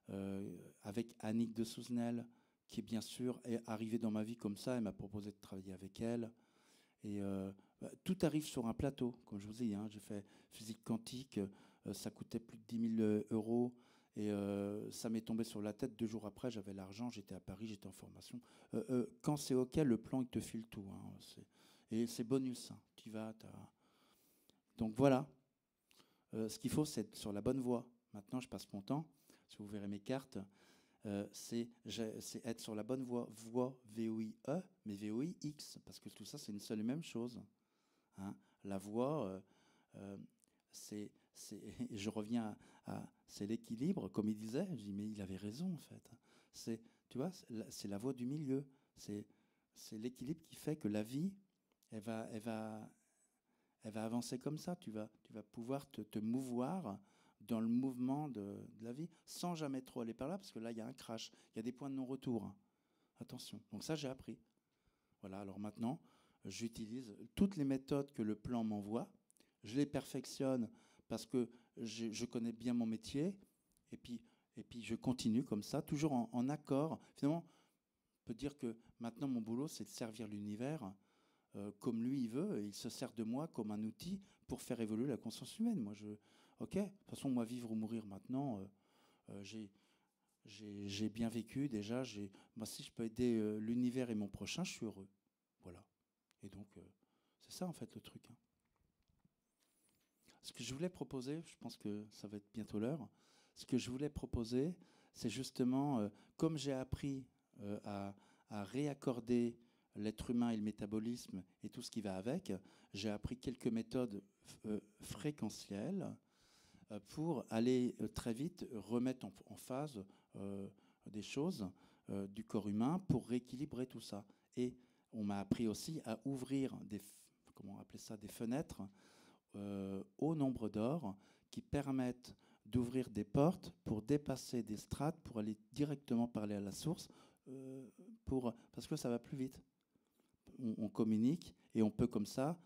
hein, avec Annick de Souzenel, qui bien sûr est arrivée dans ma vie comme ça, elle m'a proposé de travailler avec elle. Et tout arrive sur un plateau, comme je vous ai dit, hein, j'ai fait physique quantique, ça coûtait plus de 10 000 euros, et ça m'est tombé sur la tête. 2 jours après, j'avais l'argent, j'étais à Paris, j'étais en formation. Quand c'est OK, le plan, il te file tout. Hein, et c'est bonus, hein, tu vas. Donc voilà, ce qu'il faut, c'est être sur la bonne voie. Maintenant, je passe mon temps, si vous verrez mes cartes, c'est être sur la bonne voie, V-O-I-E, mais V-O-I-X, parce que tout ça, c'est une seule et même chose. Hein. La voie, je reviens c'est l'équilibre, comme il disait. Je dis, mais il avait raison, en fait. Tu vois, c'est la voie du milieu. C'est l'équilibre qui fait que la vie, elle va avancer comme ça. Tu vas pouvoir te mouvoir dans le mouvement de la vie, sans jamais trop aller par là, parce que là, il y a un crash, il y a des points de non-retour. Attention. Donc ça, j'ai appris. Voilà, alors maintenant, j'utilise toutes les méthodes que le plan m'envoie, je les perfectionne parce que je connais bien mon métier, et puis je continue comme ça, toujours en accord. Finalement, on peut dire que maintenant, mon boulot, c'est de servir l'univers comme lui, il veut, et il se sert de moi comme un outil pour faire évoluer la conscience humaine. Ok, de toute façon, moi, vivre ou mourir maintenant, j'ai bien vécu déjà. Moi, si je peux aider l'univers et mon prochain, je suis heureux. Voilà. Et donc, c'est ça en fait le truc. Hein. Ce que je voulais proposer, je pense que ça va être bientôt l'heure, ce que je voulais proposer, c'est justement, comme j'ai appris à réaccorder l'être humain et le métabolisme et tout ce qui va avec, j'ai appris quelques méthodes fréquentielles pour aller très vite remettre en phase des choses du corps humain pour rééquilibrer tout ça. Et on m'a appris aussi à ouvrir comment appeler ça, des fenêtres au nombre d'or qui permettent d'ouvrir des portes pour dépasser des strates, pour aller directement parler à la source, parce que ça va plus vite. On communique et on peut comme ça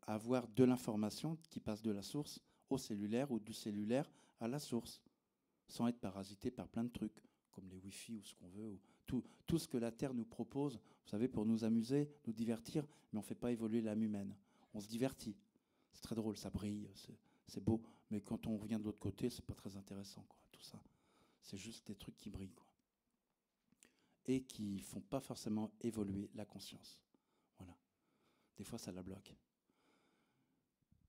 avoir de l'information qui passe de la source au cellulaire ou du cellulaire à la source, sans être parasité par plein de trucs, comme les Wi-Fi ou ce qu'on veut, ou tout ce que la Terre nous propose, vous savez, pour nous amuser, nous divertir, mais on ne fait pas évoluer l'âme humaine. On se divertit. C'est très drôle, ça brille, c'est beau, mais quand on revient de l'autre côté, c'est pas très intéressant, quoi, tout ça. C'est juste des trucs qui brillent, quoi. Et qui font pas forcément évoluer la conscience. Voilà. Des fois, ça la bloque.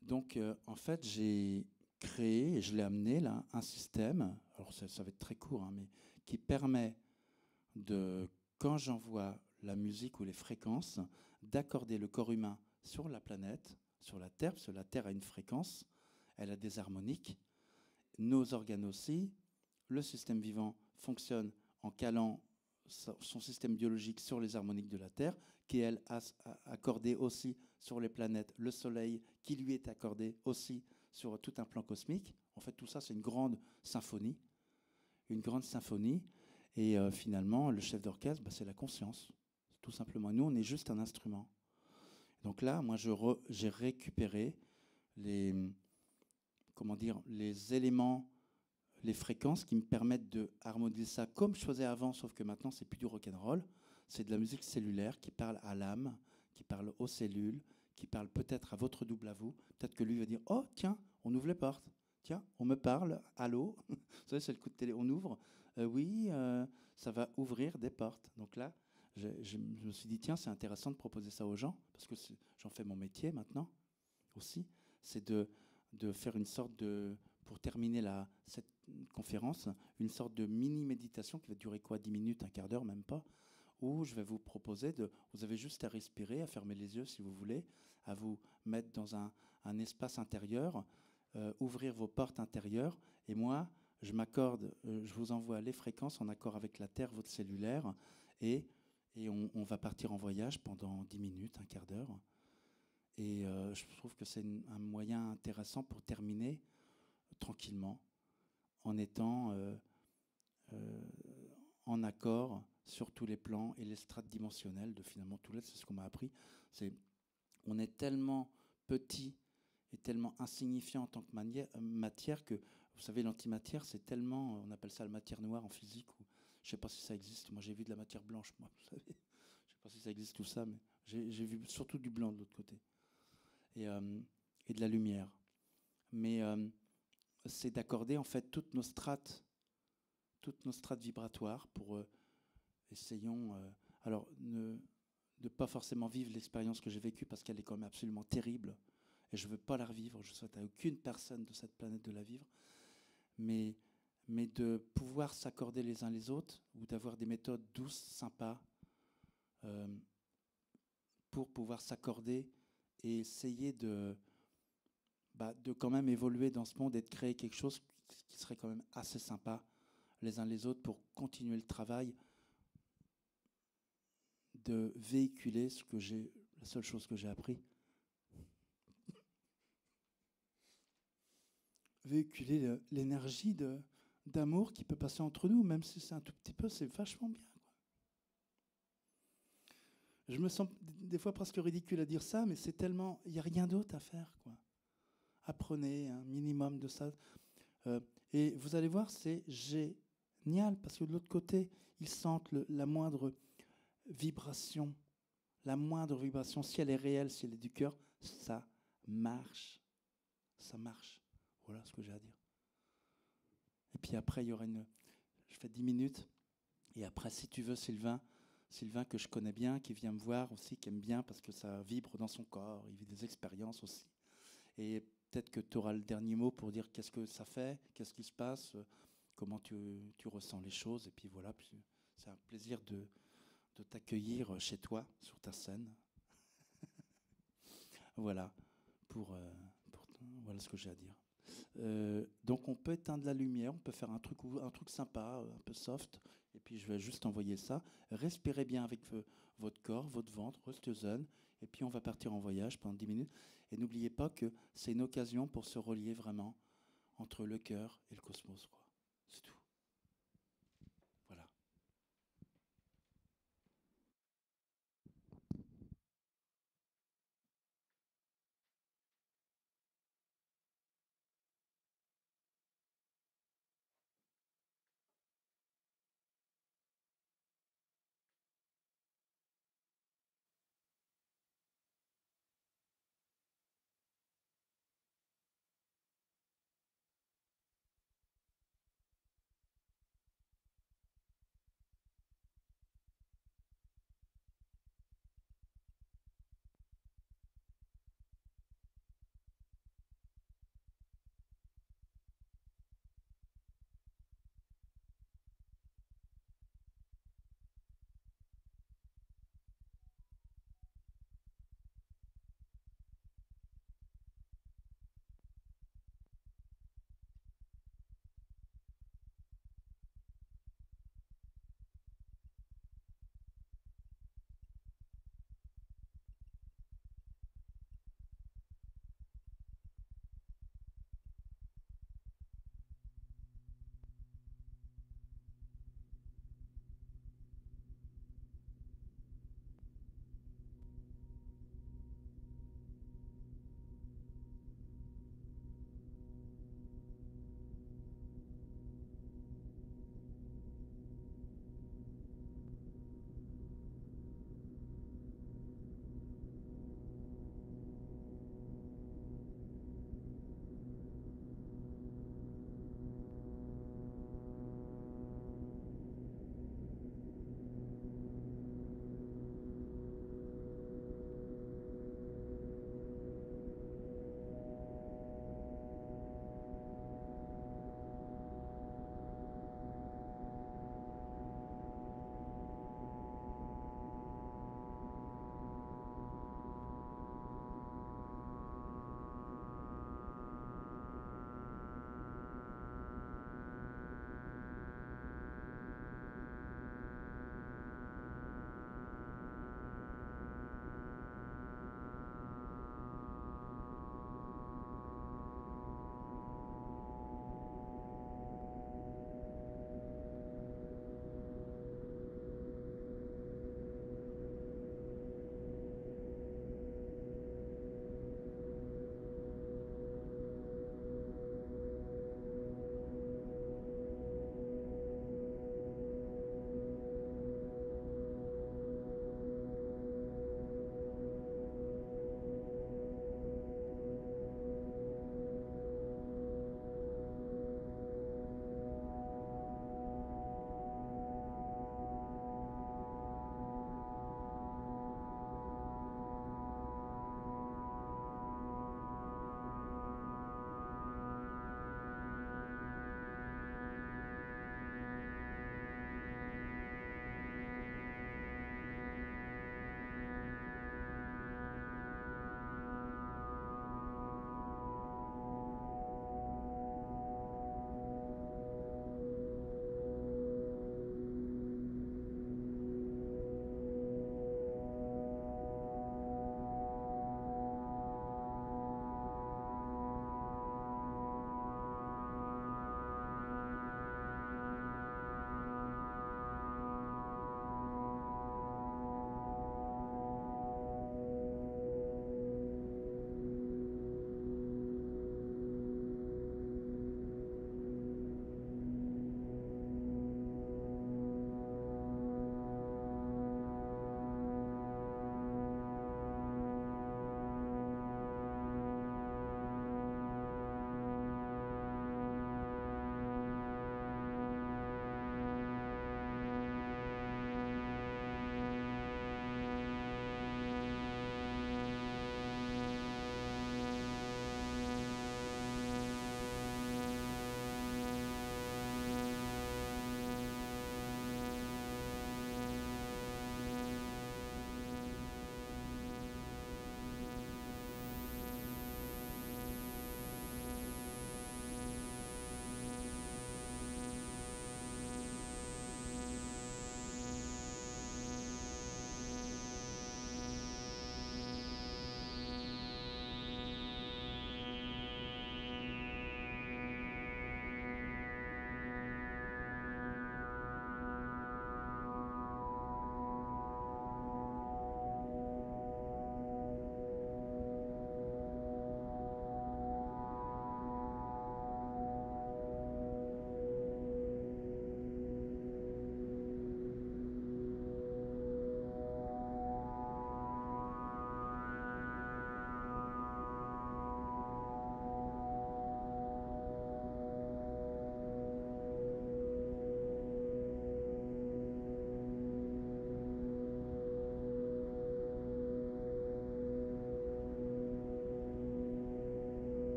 Donc, en fait, j'ai créé, et je l'ai amené là, un système, alors ça va être très court, hein, mais qui permet quand j'envoie la musique ou les fréquences, d'accorder le corps humain sur la planète, sur la Terre, parce que la Terre a une fréquence, elle a des harmoniques, nos organes aussi, le système vivant fonctionne en calant son système biologique sur les harmoniques de la Terre, qui elle a accordé aussi sur les planètes, le Soleil, qui lui est accordé aussi sur tout un plan cosmique. En fait, tout ça, c'est une grande symphonie. Une grande symphonie. Et finalement, le chef d'orchestre, c'est la conscience, tout simplement. Nous, on est juste un instrument. Donc là, moi, j'ai récupéré les éléments, les fréquences qui me permettent de harmoniser ça comme je faisais avant, sauf que maintenant, c'est plus du rock'n'roll. C'est de la musique cellulaire qui parle à l'âme, qui parle aux cellules, qui parle peut-être à votre double à vous. Peut-être que lui va dire « Oh, tiens, on ouvre les portes. Tiens, on me parle. Allô ?» Vous savez, c'est le coup de télé. On ouvre. Oui, ça va ouvrir des portes. Donc là, je me suis dit, tiens, c'est intéressant de proposer ça aux gens, parce que j'en fais mon métier maintenant aussi. C'est de faire une sorte de, pour terminer cette conférence, une sorte de mini-méditation qui va durer 10 minutes, un quart d'heure, même pas, où je vais vous proposer vous avez juste à respirer, à fermer les yeux si vous voulez, à vous mettre dans un espace intérieur, ouvrir vos portes intérieures, et moi, je m'accorde, je vous envoie les fréquences en accord avec la Terre, votre cellulaire, et on va partir en voyage pendant 10 minutes, un quart d'heure. Et je trouve que c'est un moyen intéressant pour terminer tranquillement, en étant en accord sur tous les plans et les strates dimensionnelles de finalement tout l'être. C'est ce qu'on m'a appris. On est tellement petit et tellement insignifiant en tant que matière que, vous savez, l'antimatière, c'est tellement, on appelle ça la matière noire en physique, ou je ne sais pas si ça existe. Moi, j'ai vu de la matière blanche, moi, vous savez. Je ne sais pas si ça existe tout ça, mais j'ai vu surtout du blanc de l'autre côté. Et de la lumière. Mais c'est d'accorder, en fait, toutes nos strates vibratoires pour essayons... alors, de pas forcément vivre l'expérience que j'ai vécue, parce qu'elle est quand même absolument terrible, et je ne veux pas la revivre, je ne souhaite à aucune personne de cette planète de la vivre, mais de pouvoir s'accorder les uns les autres, ou d'avoir des méthodes douces, sympas, pour pouvoir s'accorder et essayer de quand même évoluer dans ce monde et de créer quelque chose qui serait quand même assez sympa les uns les autres, pour continuer le travail de véhiculer la seule chose que j'ai appris. Véhiculer l'énergie d'amour qui peut passer entre nous, même si c'est un tout petit peu, c'est vachement bien. Je me sens des fois presque ridicule à dire ça, mais c'est tellement... Il n'y a rien d'autre à faire, quoi. Apprenez un minimum de ça. Et vous allez voir, c'est génial, parce que de l'autre côté, ils sentent la moindre vibration. La moindre vibration, si elle est réelle, si elle est du cœur, ça marche. Ça marche. Voilà ce que j'ai à dire. Et puis après, il y aura Je fais 10 minutes. Et après, si tu veux, Sylvain que je connais bien, qui vient me voir aussi, qui aime bien parce que ça vibre dans son corps, il vit des expériences aussi. Et peut-être que tu auras le dernier mot pour dire qu'est-ce que ça fait, qu'est-ce qui se passe, comment tu ressens les choses. Et puis voilà, c'est un plaisir de t'accueillir chez toi, sur ta scène. Voilà, voilà ce que j'ai à dire. Donc on peut éteindre la lumière, on peut faire un truc sympa, un peu soft, et puis je vais juste envoyer ça. Respirez bien avec votre corps, votre ventre, restez zen, et puis on va partir en voyage pendant 10 minutes. Et n'oubliez pas que c'est une occasion pour se relier vraiment entre le cœur et le cosmos, quoi. C'est tout. Voilà.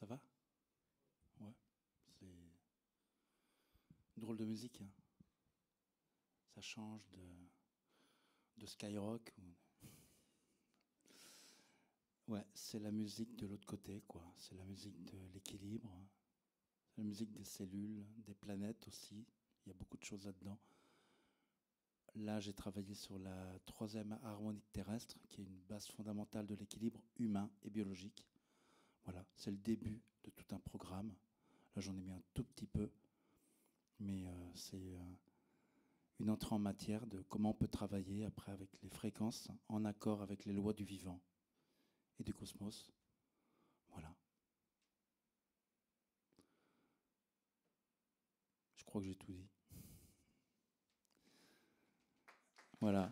Ça va? Ouais. C'est drôle de musique, hein. Ça change de Skyrock. Ouais, c'est la musique de l'autre côté, quoi. C'est la musique de l'équilibre. C'est la musique des cellules, des planètes aussi. Il y a beaucoup de choses là-dedans. Là, j'ai travaillé sur la 3e harmonique terrestre, qui est une base fondamentale de l'équilibre humain et biologique. Voilà, c'est le début de tout un programme. Là, j'en ai mis un tout petit peu, mais c'est une entrée en matière de comment on peut travailler après avec les fréquences en accord avec les lois du vivant et du cosmos. Voilà. Je crois que j'ai tout dit. Voilà.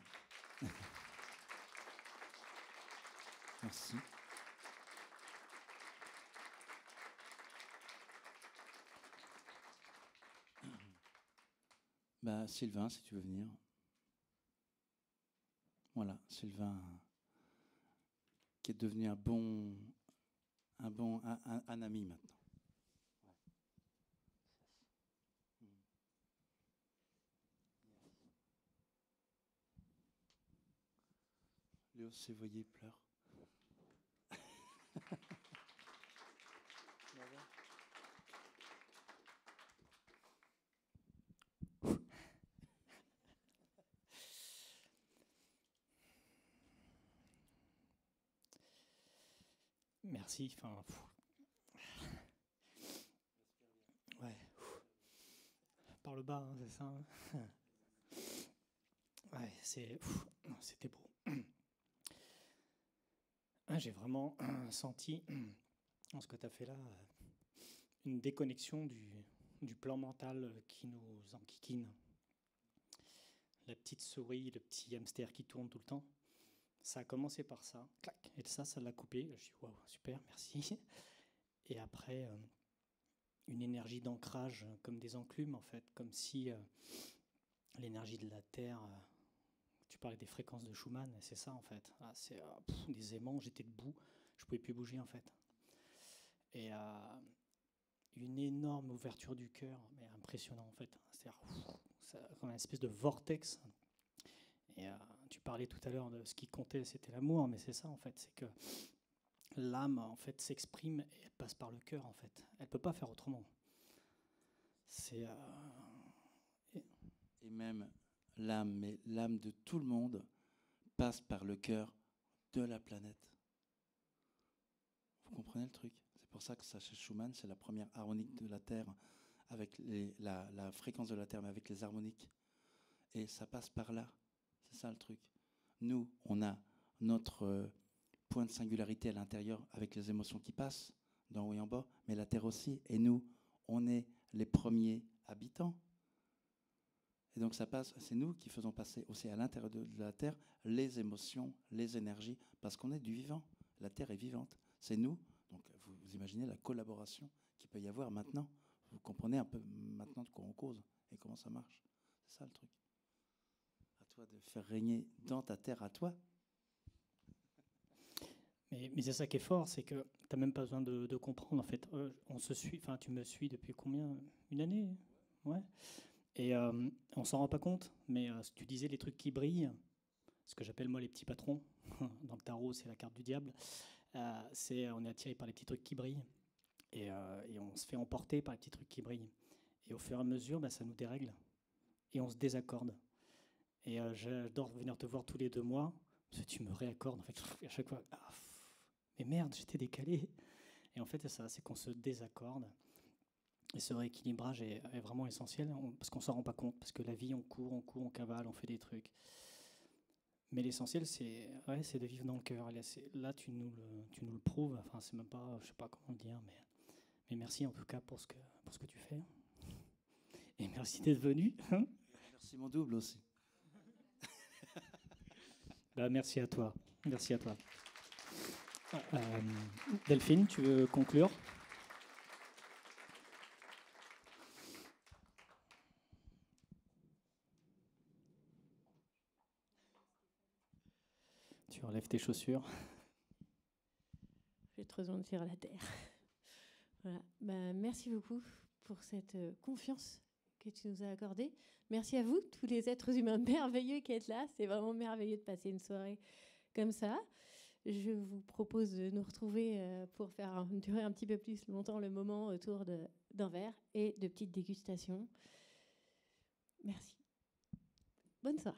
Merci. Bah, Sylvain, si tu veux venir. Voilà, Sylvain, qui est devenu un ami maintenant. Léo Sévoyer pleure. Merci. Enfin, ouais. Par le bas, hein, c'est ça. Hein. Ouais, c'était beau. J'ai vraiment senti, dans ce que tu as fait là, une déconnexion du plan mental qui nous enquiquine. La petite souris, le petit hamster qui tourne tout le temps. Ça a commencé par ça, clac, et ça l'a coupé. Je dis waouh, super, merci. Et après, une énergie d'ancrage comme des enclumes en fait, comme si l'énergie de la Terre. Tu parlais des fréquences de Schumann, c'est ça en fait. Ah, c'est des aimants, j'étais debout, je pouvais plus bouger en fait. Et une énorme ouverture du cœur, mais impressionnant en fait. C'est-à-dire comme une espèce de vortex. Et tu parlais tout à l'heure de ce qui comptait, c'était l'amour, mais c'est ça en fait, c'est que l'âme en fait s'exprime et elle passe par le cœur en fait. Elle peut pas faire autrement. C'est Et même l'âme, mais l'âme de tout le monde passe par le cœur de la planète. Vous comprenez le truc? C'est pour ça que ça, chez Schumann, c'est la première harmonique de la Terre, avec la fréquence de la Terre, mais avec les harmoniques. Et ça passe par là. C'est ça le truc. Nous, on a notre point de singularité à l'intérieur avec les émotions qui passent, d'en haut et en bas, mais la Terre aussi. Et nous, on est les premiers habitants. Et donc ça passe, c'est nous qui faisons passer aussi à l'intérieur de la Terre les émotions, les énergies, parce qu'on est du vivant. La Terre est vivante. C'est nous. Donc vous imaginez la collaboration qu'il peut y avoir maintenant. Vous comprenez un peu maintenant de quoi on cause et comment ça marche. C'est ça le truc. À toi de faire régner dans ta terre à toi. Mais c'est ça qui est fort, c'est que tu n'as même pas besoin de comprendre en fait. On se suit, enfin tu me suis depuis combien? Une année? Ouais. Et on s'en rend pas compte, mais tu disais les trucs qui brillent, ce que j'appelle moi les petits patrons. Dans le tarot, c'est la carte du diable. On est attiré par les petits trucs qui brillent. Et on se fait emporter par les petits trucs qui brillent. Et au fur et à mesure, ça nous dérègle. Et on se désaccorde. Et j'adore venir te voir tous les 2 mois, parce que tu me réaccordes. En fait, à chaque fois, mais merde, j'étais décalé. Et en fait, c'est ça, c'est qu'on se désaccorde. Et ce rééquilibrage est vraiment essentiel, parce qu'on ne s'en rend pas compte. Parce que la vie, on court, on cavale, on fait des trucs. Mais l'essentiel, c'est de vivre dans le cœur. Là, tu nous le prouves. Enfin, c'est même pas, je sais pas comment le dire, mais merci en tout cas pour ce que tu fais. Et merci d'être venu. Merci mon double aussi. Merci à toi. Merci à toi. Delphine, tu veux conclure? Tu enlèves tes chaussures. J'ai trop besoin de tirer à la terre. Voilà. Merci beaucoup pour cette confiance que tu nous as accordée. Merci à vous, tous les êtres humains merveilleux qui êtes là. C'est vraiment merveilleux de passer une soirée comme ça. Je vous propose de nous retrouver pour faire durer un petit peu plus longtemps le moment autour d'un verre et de petites dégustations. Merci. Bonne soirée.